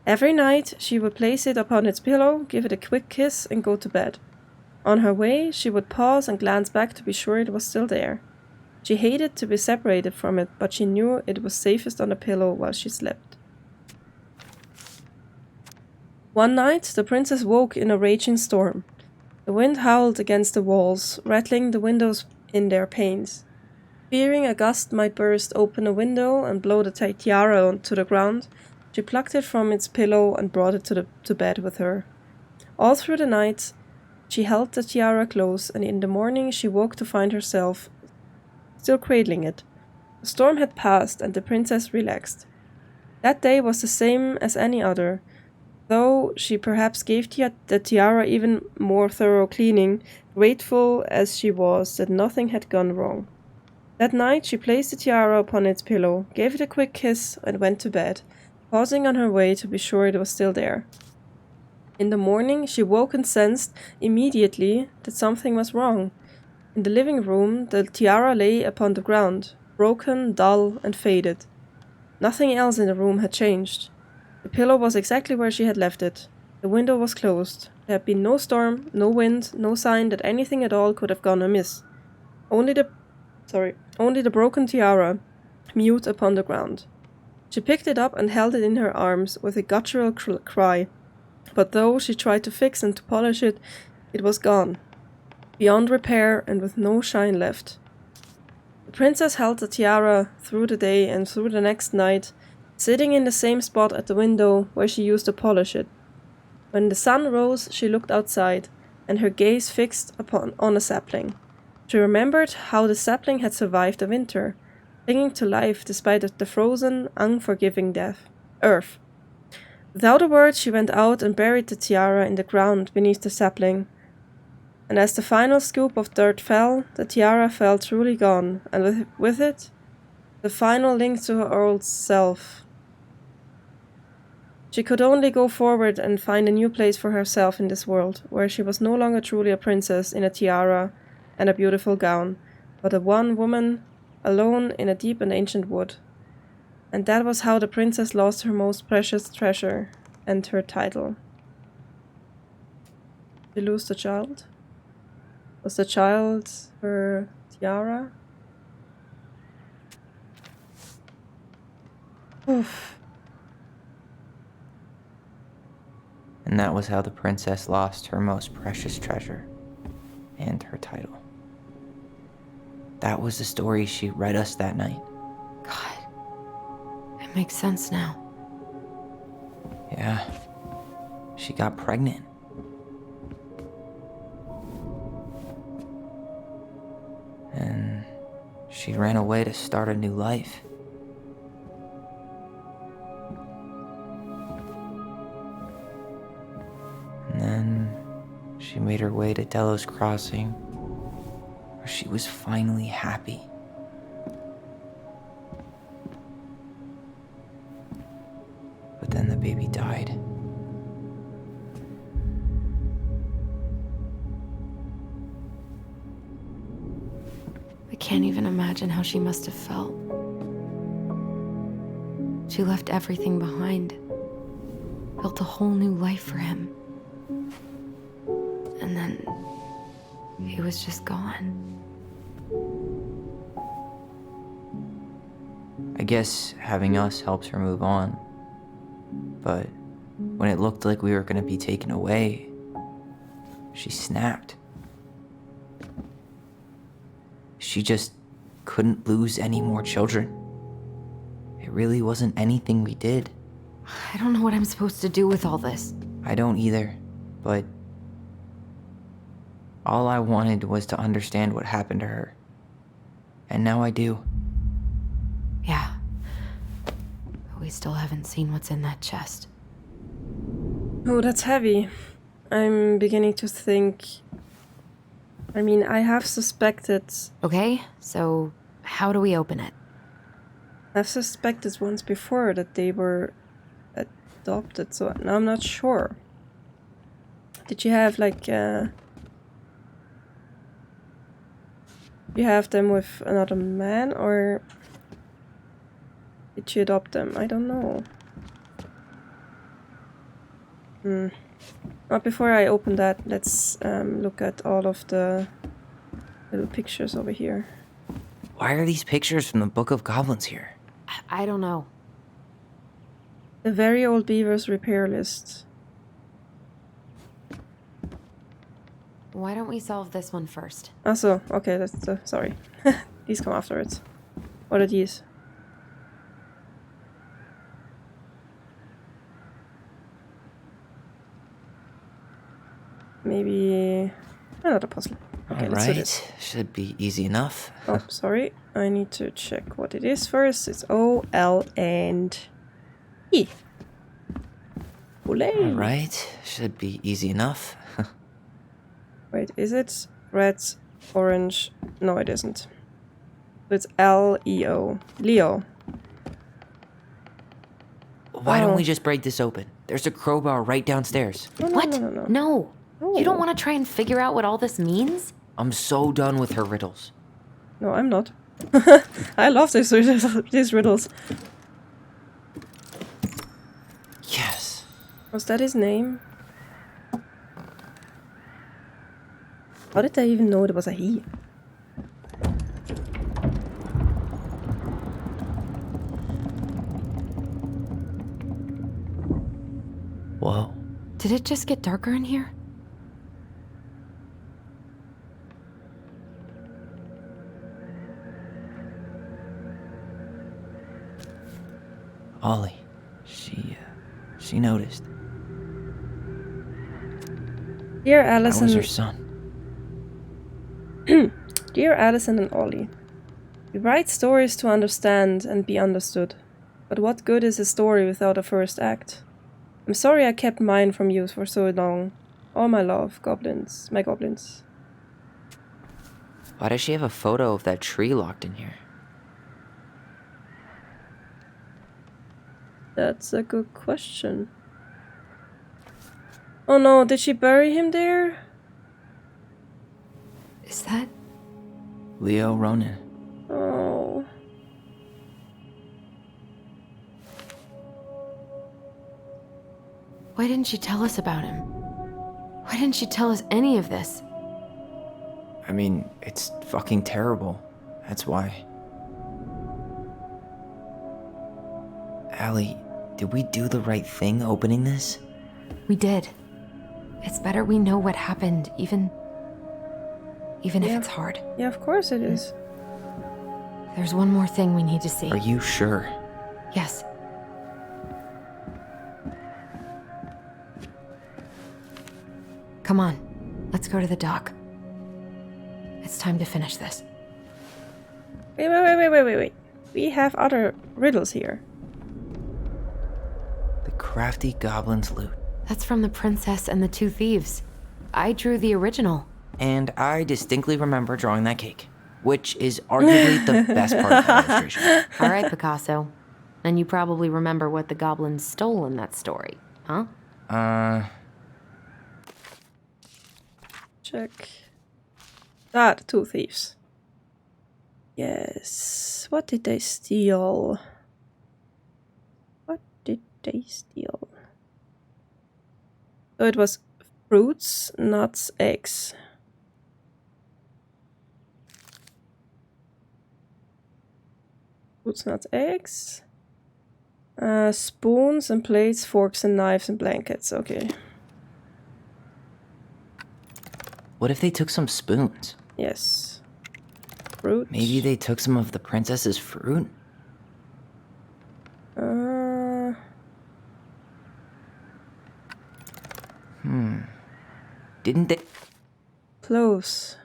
Every night she would place it upon its pillow, give it a quick kiss, and go to bed. On her way, she would pause and glance back to be sure it was still there. She hated to be separated from it, but she knew it was safest on the pillow while she slept. One night, the princess woke in a raging storm. The wind howled against the walls, rattling the windows in their panes. Fearing a gust might burst open a window and blow the tiara to the ground, she plucked it from its pillow and brought it to bed with her. All through the night, she held the tiara close, and in the morning she woke to find herself still cradling it. The storm had passed, and the princess relaxed. That day was the same as any other, though she perhaps gave the tiara even more thorough cleaning, grateful as she was that nothing had gone wrong. That night she placed the tiara upon its pillow, gave it a quick kiss, and went to bed, pausing on her way to be sure it was still there. In the morning she woke and sensed immediately that something was wrong. In the living room the tiara lay upon the ground, broken, dull, and faded. Nothing else in the room had changed. The pillow was exactly where she had left it. The window was closed. There had been no storm, no wind, no sign that anything at all could have gone amiss. Only the broken tiara, mute upon the ground. She picked it up and held it in her arms with a guttural cry, but though she tried to fix and to polish it, it was gone, beyond repair and with no shine left. The princess held the tiara through the day and through the next night, sitting in the same spot at the window where she used to polish it. When the sun rose, she looked outside, and her gaze fixed on a sapling. She remembered how the sapling had survived the winter, clinging to life despite the frozen, unforgiving earth. Without a word, she went out and buried the tiara in the ground beneath the sapling. And as the final scoop of dirt fell, the tiara fell truly gone, and with it, the final link to her old self. She could only go forward and find a new place for herself in this world, where she was no longer truly a princess in a tiara and a beautiful gown, but a one woman alone in a deep and ancient wood. And that was how the princess lost her most precious treasure and her title. Did she lose the child? Was the child her tiara? Oof. And that was how the princess lost her most precious treasure and her title. That was the story she read us that night. God, it makes sense now. Yeah, she got pregnant. And she ran away to start a new life. And then she made her way to Delos Crossing, where she was finally happy. But then the baby died. I can't even imagine how she must have felt. She left everything behind, built a whole new life for him. And then he was just gone. I guess having us helped her move on. But when it looked like we were gonna be taken away, she snapped. She just couldn't lose any more children. It really wasn't anything we did. I don't know what I'm supposed to do with all this. I don't either, but all I wanted was to understand what happened to her. And now I do. Yeah. But we still haven't seen what's in that chest. Oh, that's heavy. I'm beginning to think... I have suspected... Okay, so how do we open it? I've suspected once before that they were adopted, so now I'm not sure. Did you have like you have them with another man, or did you adopt them? I don't know. But before I open that, let's look at all of the little pictures over here. Why are these pictures from the Book of Goblins here? I don't know. The very old beavers repair list. Why don't we solve this one first? Ah, so okay, that's sorry. These come afterwards. What are these? Maybe another puzzle. Okay, let's do this. Alright, should be easy enough. Oh, sorry. I need to check what it is first. It's O, L, and E. Olay. Alright, should be easy enough. Wait, is it red, orange? No, it isn't. It's L-E-O. Leo. Why don't we just break this open? There's a crowbar right downstairs. No, What? No. No. You don't want to try and figure out what all this means? I'm so done with her riddles. No, I'm not. I love these riddles. Yes. Was that his name? How did I even know it was a he? Whoa. Did it just get darker in here? Ollie. She noticed. Dear That was her Alyson, son. dear Alyson and Ollie, we write stories to understand and be understood. But what good is a story without a first act? I'm sorry I kept mine from you for so long. All my love, goblins, my goblins. Why does she have a photo of that tree locked in here? That's a good question. Oh no, did she bury him there? Is that... Leo Ronan. Oh. Why didn't she tell us about him? Why didn't she tell us any of this? I mean, it's fucking terrible. That's why. Allie, did we do the right thing opening this? We did. It's better we know what happened, even if Yeah. it's hard. Yeah, of course it is. There's one more thing we need to see. Are you sure? Yes. Come on, let's go to the dock. It's time to finish this. Wait. We have other riddles here. The crafty goblin's loot. That's from The Princess and the Two Thieves. I drew the original. And I distinctly remember drawing that cake, which is arguably the best part of the illustration. All right, Picasso. And you probably remember what the goblins stole in that story, huh? Check. Ah, the two thieves. Yes. What did they steal? What did they steal? So it was fruits, nuts, eggs. Fruits, nuts, eggs. Spoons and plates, forks and knives and blankets. Okay. What if they took some spoons? Yes. Fruit. Maybe they took some of the princess's fruit? Didn't they Clothes.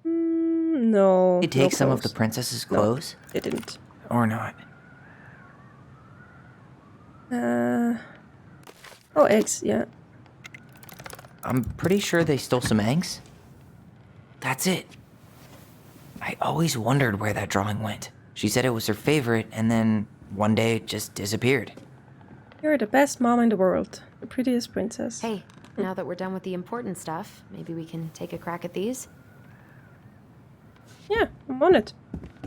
No. take no some of the clothes. princess's No. clothes? They didn't. Or not? Oh, eggs, yeah. I'm pretty sure they stole some eggs. That's it. I always wondered where that drawing went. She said it was her favorite, and then one day it just disappeared. You're the best mom in the world. The prettiest princess. Hey, now that we're done with the important stuff, maybe we can take a crack at these? Yeah, I'm on it.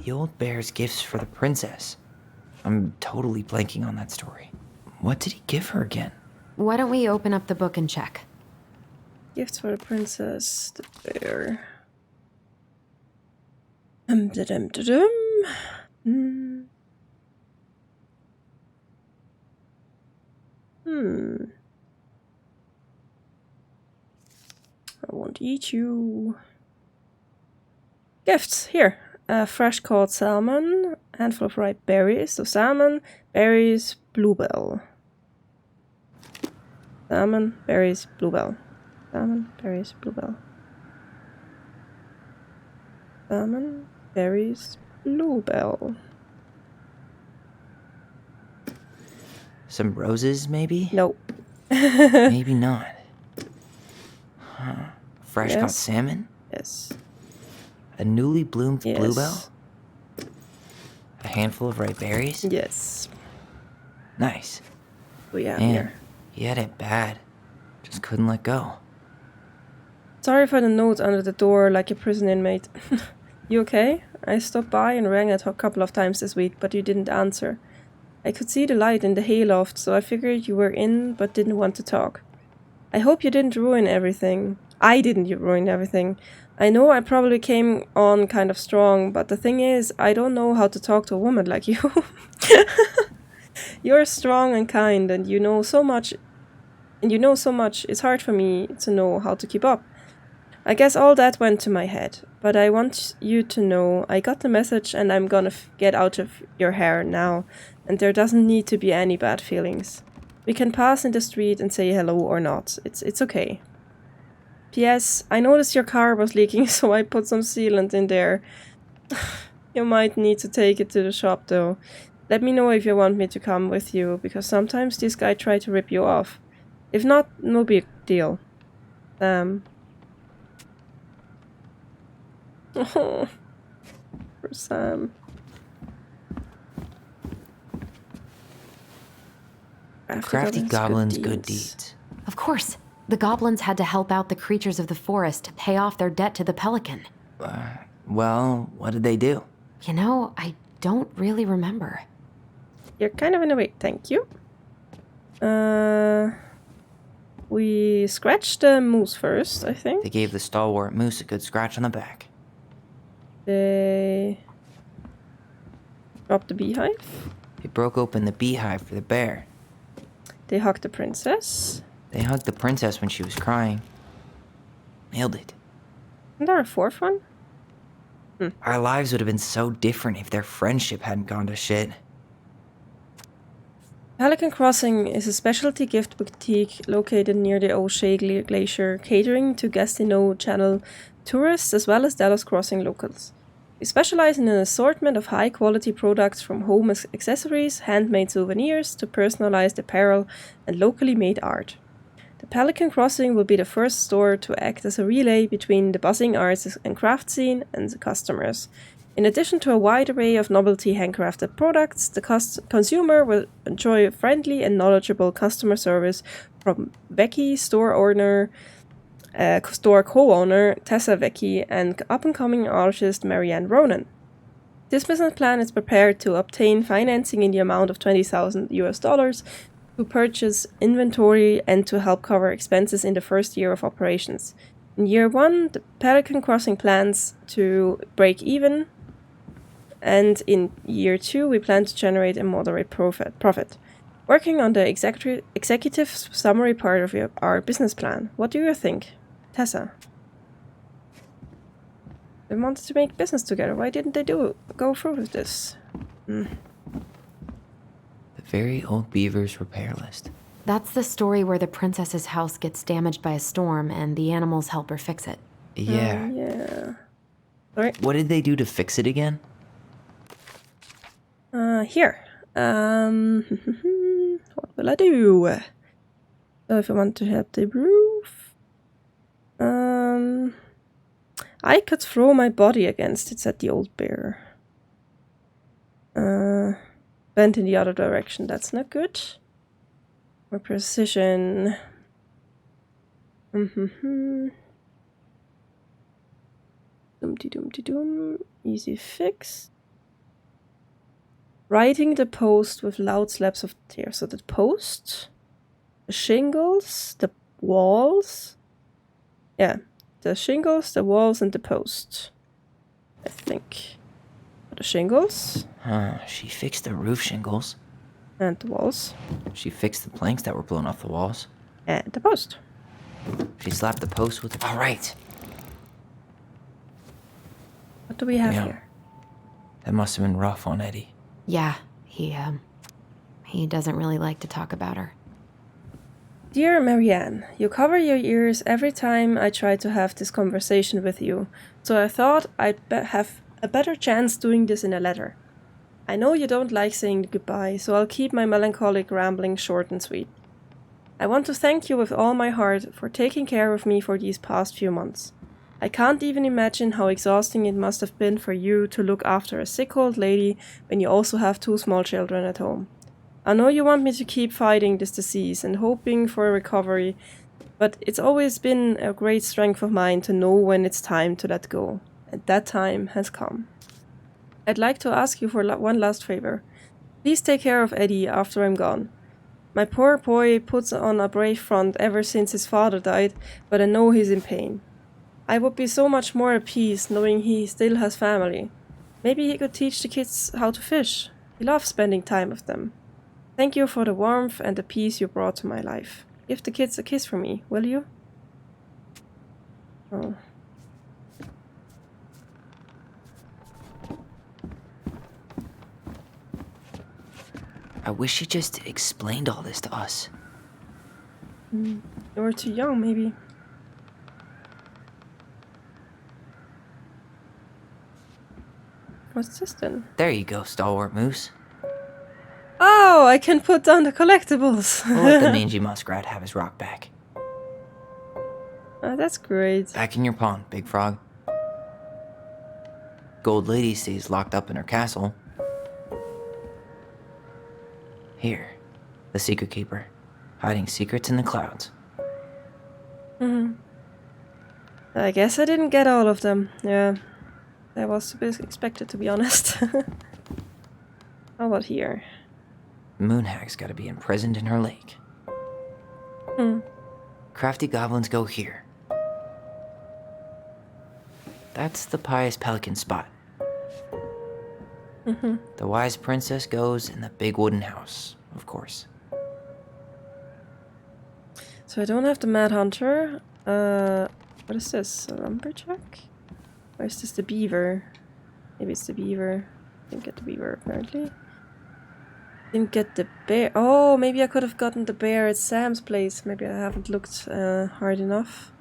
The old bear's gifts for the princess. I'm totally blanking on that story. What did he give her again? Why don't we open up the book and check? Gifts for the princess, the bear. I won't eat you. Gifts, here. Fresh caught salmon, handful of ripe berries. So salmon, berries, bluebell. Salmon, berries, bluebell. Salmon, berries, bluebell. Salmon, berries, bluebell. Some roses, maybe? Nope. Maybe not. Huh. Fresh caught Yes. salmon? Yes. A newly bloomed Yes. bluebell? A handful of ripe berries? Yes. Nice. We have Man, here. he had it bad. Just couldn't let go. Sorry for the note under the door like a prison inmate. You okay? I stopped by and rang it a couple of times this week, but you didn't answer. I could see the light in the hayloft, so I figured you were in but didn't want to talk. I hope you didn't ruin everything. I didn't ruin everything. I know I probably came on kind of strong, but the thing is, I don't know how to talk to a woman like you. You're strong and kind, and you know so much. It's hard for me to know how to keep up. I guess all that went to my head, but I want you to know I got the message and I'm gonna get out of your hair now, and there doesn't need to be any bad feelings. We can pass in the street and say hello or not. It's okay. P.S. I noticed your car was leaking, so I put some sealant in there. You might need to take it to the shop though. Let me know if you want me to come with you, because sometimes this guy try to rip you off. If not, no big deal. Oh, for Sam. Crafty goblins' good deeds. Of course. The goblins had to help out the creatures of the forest to pay off their debt to the pelican. Well, what did they do? You know, I don't really remember. You're kind of in a way. Thank you. We scratched the moose first, I think. They gave the stalwart moose a good scratch on the back. They dropped the beehive. They broke open the beehive for the bear. They hugged the princess. They hugged the princess when she was crying. Nailed it. Isn't there a fourth one? Our lives would have been so different if their friendship hadn't gone to shit. Pelican Crossing is a specialty gift boutique located near the O'Shea Glacier, catering to Gatineau Channel tourists as well as Delos Crossing locals. We specialize in an assortment of high-quality products from home accessories, handmade souvenirs, to personalized apparel and locally made art. The Pelican Crossing will be the first store to act as a relay between the buzzing arts and craft scene and the customers. In addition to a wide array of novelty handcrafted products, the consumer will enjoy friendly and knowledgeable customer service from Becky, store co-owner Tessa Vecchi, and up-and-coming artist Marianne Ronan. This business plan is prepared to obtain financing in the amount of $20,000 to purchase inventory and to help cover expenses in the first year of operations. In year 1, the Pelican Crossing plans to break even, and in year 2, we plan to generate a moderate profit. Working on the executive summary part of our business plan, what do you think, Tessa? They wanted to make business together. Why didn't they go through with this? The very old beaver's repair list. That's the story where the princess's house gets damaged by a storm and the animals help her fix it. Yeah. Yeah. Sorry. What did they do to fix it again? Here. What will I do? So if I want to help the roof, I could throw my body against it, said the old bear. Bent in the other direction. That's not good. More precision. Doom. Easy fix. Writing the post with loud slaps of tears. So the post, the shingles, the walls. Yeah, the shingles, the walls, and the post. I think. The shingles. She fixed the roof shingles. And the walls. She fixed the planks that were blown off the walls. And the post. She slapped the post with... All right. What do we have here? That must have been rough on Eddie. Yeah, he doesn't really like to talk about her. Dear Marianne, you cover your ears every time I try to have this conversation with you, so I thought I'd have a better chance doing this in a letter. I know you don't like saying goodbye, so I'll keep my melancholic rambling short and sweet. I want to thank you with all my heart for taking care of me for these past few months. I can't even imagine how exhausting it must have been for you to look after a sick old lady when you also have 2 small children at home. I know you want me to keep fighting this disease and hoping for a recovery, but it's always been a great strength of mine to know when it's time to let go, and that time has come. I'd like to ask you for one last favor. Please take care of Eddie after I'm gone. My poor boy puts on a brave front ever since his father died, but I know he's in pain. I would be so much more at peace knowing he still has family. Maybe he could teach the kids how to fish. He loves spending time with them. Thank you for the warmth and the peace you brought to my life. Give the kids a kiss from me, will you? Oh. I wish she just explained all this to us. You were too young, maybe. What's this then? There you go, stalwart moose. Oh, I can put down the collectibles. We'll let the mangy muskrat have his rock back. Oh, that's great. Back in your pond, big frog. Gold lady stays locked up in her castle. Here, the secret keeper, hiding secrets in the clouds. I guess I didn't get all of them. Yeah, that was to be expected, to be honest. How about here? Moon hag's gotta be imprisoned in her lake. Crafty goblins go here. That's the pious pelican spot. The wise princess goes in the big wooden house, of course. So I don't have the Mad Hunter. What is this? A lumberjack? Or is this the beaver? Maybe it's the beaver. Didn't get the beaver, apparently. Didn't get the bear. Oh, maybe I could have gotten the bear at Sam's place. Maybe I haven't looked hard enough.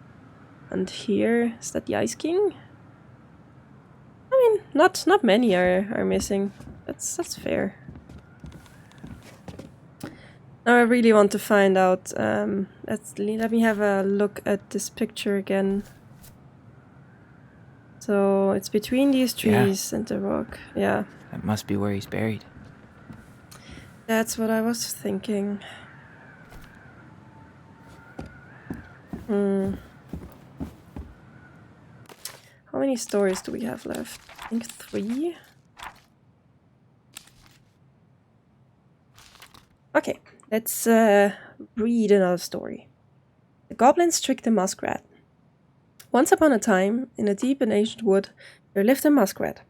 And here, is that the Ice King? I mean, not many are missing. That's fair. Now I really want to find out. Let me have a look at this picture again. So it's between these trees and the rock. Yeah. That must be where he's buried. That's what I was thinking. How many stories do we have left? I think 3. Okay, let's read another story. The goblins tricked the muskrat. Once upon a time, in a deep and ancient wood, there lived a muskrat.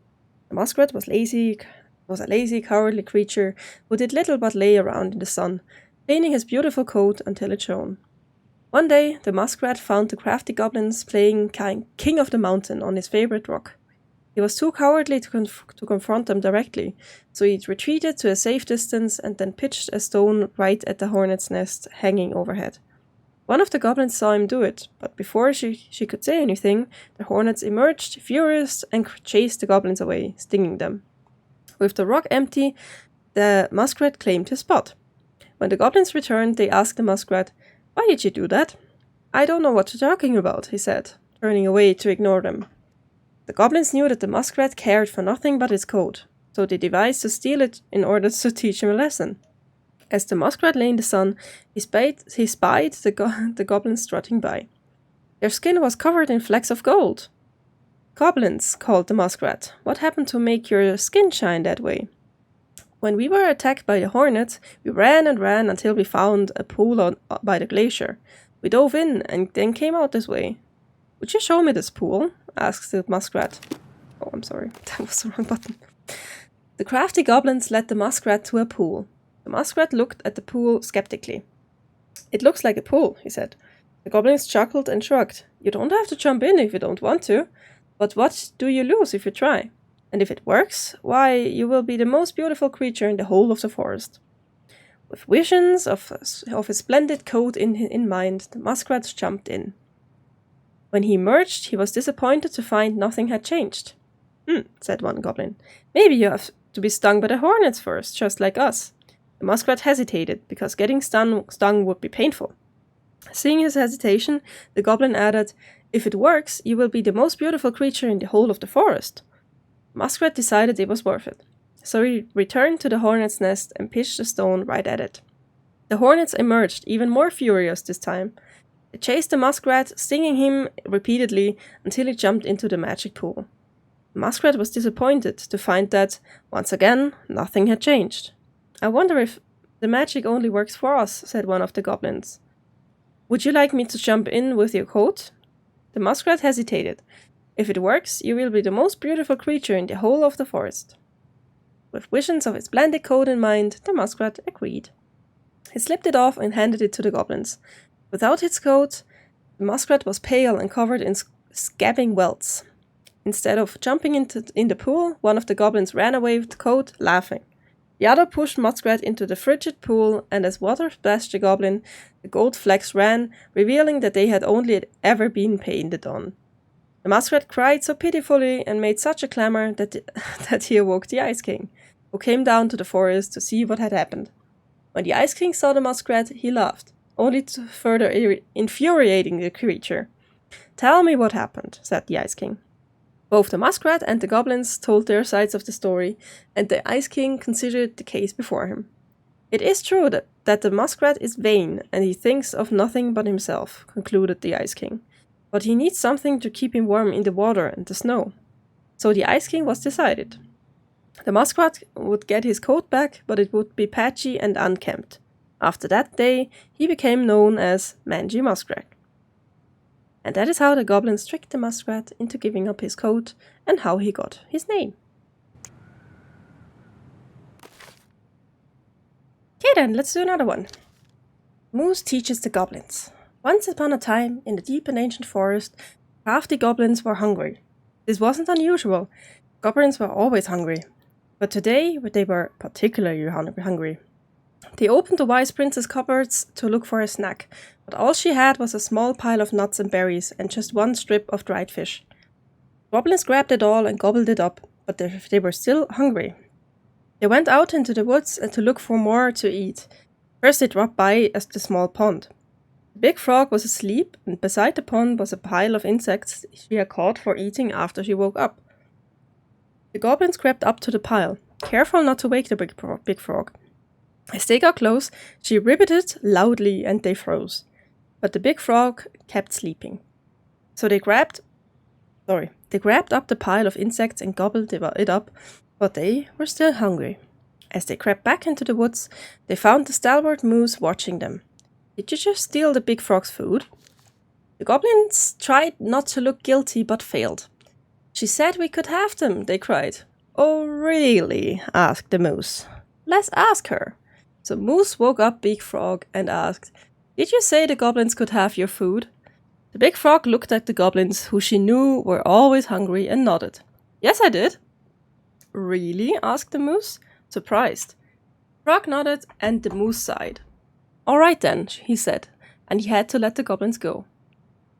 The muskrat was a lazy, cowardly creature who did little but lay around in the sun, cleaning his beautiful coat until it shone. One day, the muskrat found the crafty goblins playing king of the mountain on his favorite rock. He was too cowardly to confront them directly, so he retreated to a safe distance and then pitched a stone right at the hornet's nest hanging overhead. One of the goblins saw him do it, but before she could say anything, the hornets emerged, furious, and chased the goblins away, stinging them. With the rock empty, the muskrat claimed his spot. When the goblins returned, they asked the muskrat, "Why did you do that?" "I don't know what you're talking about," he said, turning away to ignore them. The goblins knew that the muskrat cared for nothing but his coat. so they devised to steal it in order to teach him a lesson. As the muskrat lay in the sun, he spied the goblins strutting by. Their skin was covered in flecks of gold. "Goblins," called the muskrat, "what happened to make your skin shine that way?" "When we were attacked by the hornets, we ran and ran until we found a pool by the glacier. We dove in and then came out this way." "Would you show me this pool?" asked the muskrat. Oh, I'm sorry, that was the wrong button. The crafty goblins led the muskrat to a pool. The muskrat looked at the pool skeptically. "It looks like a pool," he said. The goblins chuckled and shrugged. "You don't have to jump in if you don't want to. But what do you lose if you try? And if it works, why, you will be the most beautiful creature in the whole of the forest." With visions of his splendid coat in mind, the muskrat jumped in. When he emerged, he was disappointed to find nothing had changed. Said one goblin. "Maybe you have to be stung by the hornets first, just like us." The muskrat hesitated, because getting stung would be painful. Seeing his hesitation, the goblin added, "If it works, you will be the most beautiful creature in the whole of the forest." The muskrat decided it was worth it, so he returned to the hornet's nest and pitched a stone right at it. The hornets emerged, even more furious this time. They chased the muskrat, stinging him repeatedly until he jumped into the magic pool. The muskrat was disappointed to find that, once again, nothing had changed. "I wonder if the magic only works for us," said one of the goblins. "Would you like me to jump in with your coat?" The muskrat hesitated. "If it works, you will be the most beautiful creature in the whole of the forest." With visions of his splendid coat in mind, the muskrat agreed. He slipped it off and handed it to the goblins. Without its coat, the muskrat was pale and covered in scabbing welts. Instead of jumping in the pool, one of the goblins ran away with the coat, laughing. The other pushed Muskrat into the frigid pool, and as water splashed the goblin, the gold flecks ran, revealing that they had only ever been painted on. The muskrat cried so pitifully and made such a clamor that he awoke the Ice King, who came down to the forest to see what had happened. When the Ice King saw the muskrat, he laughed, only to further infuriating the creature. "Tell me what happened," said the Ice King. Both the muskrat and the goblins told their sides of the story, and the Ice King considered the case before him. "It is true that the muskrat is vain, and he thinks of nothing but himself," concluded the Ice King. "But he needs something to keep him warm in the water and the snow." So the Ice King was decided. The muskrat would get his coat back, but it would be patchy and unkempt. After that day, he became known as Mangy Muskrat. And that is how the goblins tricked the muskrat into giving up his coat, and how he got his name. Okay then, let's do another one. Moose teaches the goblins. Once upon a time, in the deep and ancient forest, crafty goblins were hungry. This wasn't unusual. Goblins were always hungry. But today, they were particularly hungry. They opened the wise prince's cupboards to look for a snack, but all she had was a small pile of nuts and berries and just one strip of dried fish. Goblins grabbed it all and gobbled it up, but they were still hungry. They went out into the woods to look for more to eat. First they dropped by the small pond. The big frog was asleep, and beside the pond was a pile of insects she had caught for eating after she woke up. The goblins crept up to the pile, careful not to wake the big frog. As they got close, she ribbited loudly and they froze. But the big frog kept sleeping. So they grabbed up the pile of insects and gobbled it up, but they were still hungry. As they crept back into the woods, they found the stalwart moose watching them. "Did you just steal the big frog's food?" The goblins tried not to look guilty, but failed. "She said we could have them," they cried. "Oh, really?" asked the moose. "Let's ask her." So Moose woke up Big Frog and asked, "Did you say the goblins could have your food?" The big frog looked at the goblins, who she knew were always hungry, and nodded. "Yes, I did." "Really?" asked the moose, surprised. Frog nodded and the moose sighed. "All right then," he said, and he had to let the goblins go.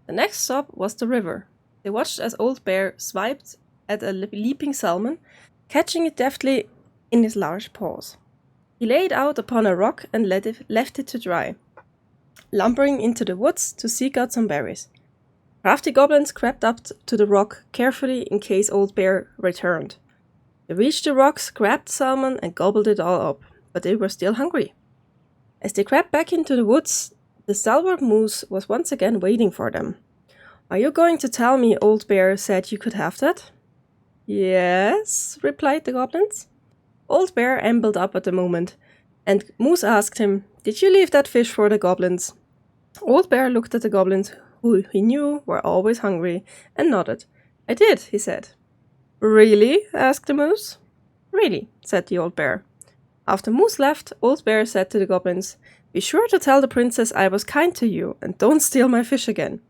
The next stop was the river. They watched as Old Bear swiped at a leaping salmon, catching it deftly in his large paws. He lay it out upon a rock and left it to dry, lumbering into the woods to seek out some berries. Crafty goblins crept up to the rock carefully in case Old Bear returned. They reached the rocks, grabbed the salmon, and gobbled it all up, but they were still hungry. As they crept back into the woods, the stalwart moose was once again waiting for them. "Are you going to tell me Old Bear said you could have that?" "Yes," replied the goblins. Old Bear ambled up at the moment, and Moose asked him, "Did you leave that fish for the goblins?" Old Bear looked at the goblins, who he knew were always hungry, and nodded. "I did," he said. "Really?" asked the Moose. "Really," said the Old Bear. After Moose left, Old Bear said to the goblins, "Be sure to tell the princess I was kind to you, and don't steal my fish again."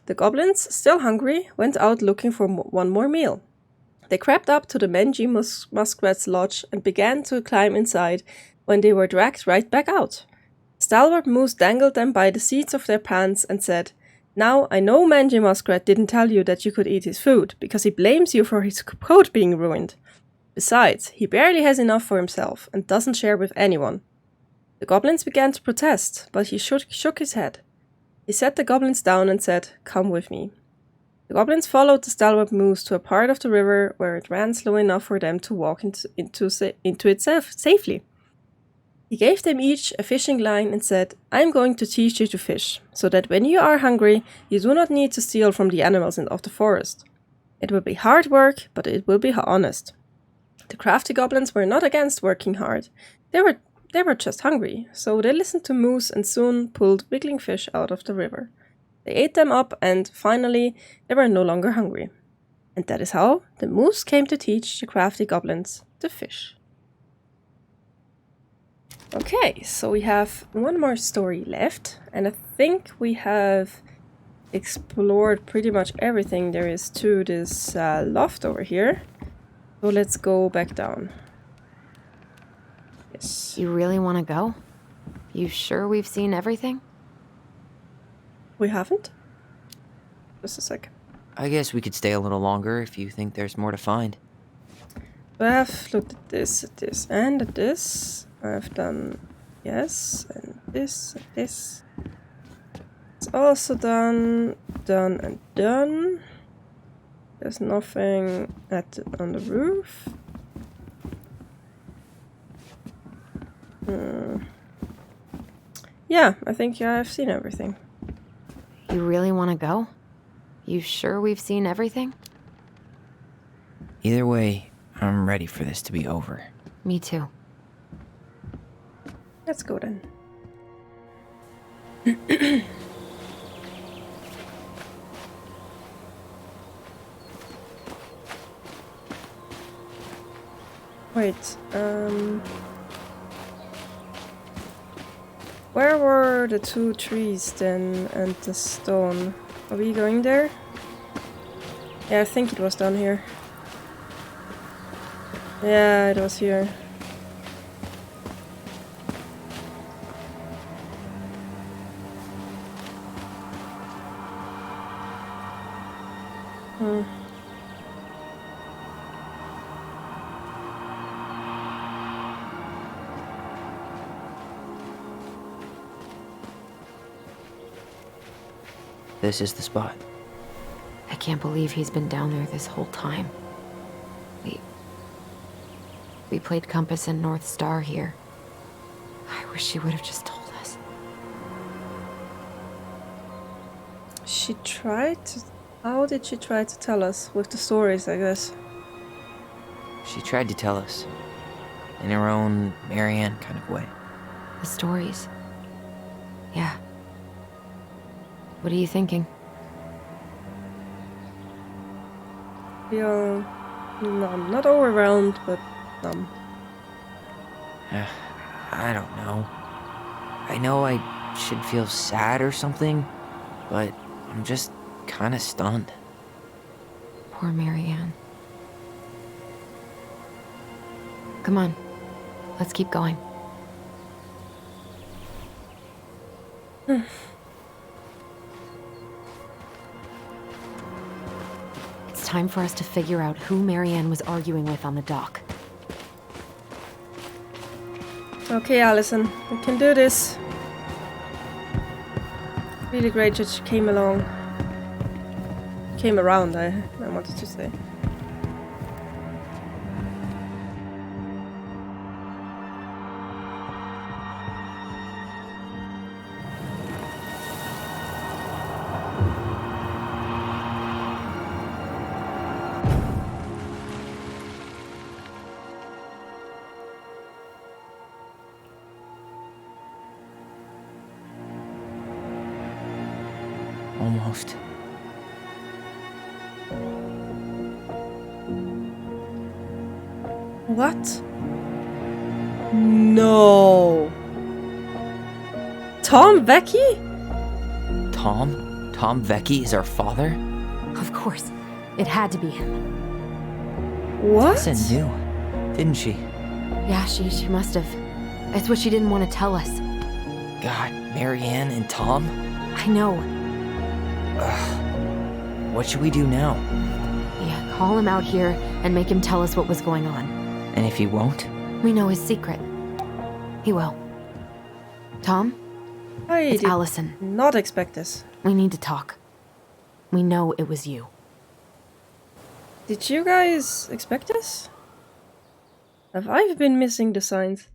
The goblins, still hungry, went out looking for one more meal. They crept up to the mangy muskrat's lodge and began to climb inside when they were dragged right back out. Stalwart Moose dangled them by the seats of their pants and said, "Now I know Mangy Muskrat didn't tell you that you could eat his food, because he blames you for his coat being ruined. Besides, he barely has enough for himself and doesn't share with anyone." The goblins began to protest, but he shook his head. He set the goblins down and said, "Come with me." The goblins followed the stalwart moose to a part of the river where it ran slow enough for them to walk into it safely. He gave them each a fishing line and said, "I'm going to teach you to fish, so that when you are hungry, you do not need to steal from the animals of the forest. It will be hard work, but it will be honest." The crafty goblins were not against working hard. They were just hungry, so they listened to Moose and soon pulled wiggling fish out of the river. They ate them up, and finally they were no longer hungry. And that is how the Moose came to teach the crafty goblins to fish. Okay, so we have one more story left, and I think we have explored pretty much everything there is to this loft over here. So let's go back down. Yes. You really want to go? You sure we've seen everything? We haven't? Just a sec. I guess we could stay a little longer if you think there's more to find. I have looked at this, and at this. I've done yes, and this, and this. It's also done, and done. There's nothing on the roof. Yeah, I think I've seen everything. You really want to go? You sure we've seen everything? Either way, I'm ready for this to be over. Me too. Let's go then. Wait, where were the two trees then and the stone? Are we going there? Yeah, I think it was down here. Yeah, it was here. This is the spot. I can't believe he's been down there this whole time. We played Compass and North Star here. I wish she would have just told us. She tried to... How did she try to tell us? With the stories, I guess. She tried to tell us. In her own Marianne kind of way. The stories. Yeah. What are you thinking? Yeah, numb. Not overwhelmed, but numb. I don't know. I know I should feel sad or something, but I'm just kind of stunned. Poor Marianne. Come on. Let's keep going. It's time for us to figure out who Marianne was arguing with on the dock. Okay, Alyson, we can do this. Really great that she came along. Came around, I wanted to say. almost. What? No. Tom Becky? Tom? Tom Vecchi is our father? Of course. It had to be him. What? Tessa knew, didn't she? Yeah, she must have. It's what she didn't want to tell us. God, Marianne and Tom? I know. What should we do now? Yeah, call him out here and make him tell us what was going on. And if he won't? We know his secret. He will. Tom, I it's did Alyson. not expect this. We need to talk. We know it was you. Did you guys expect this? Have I been missing the signs?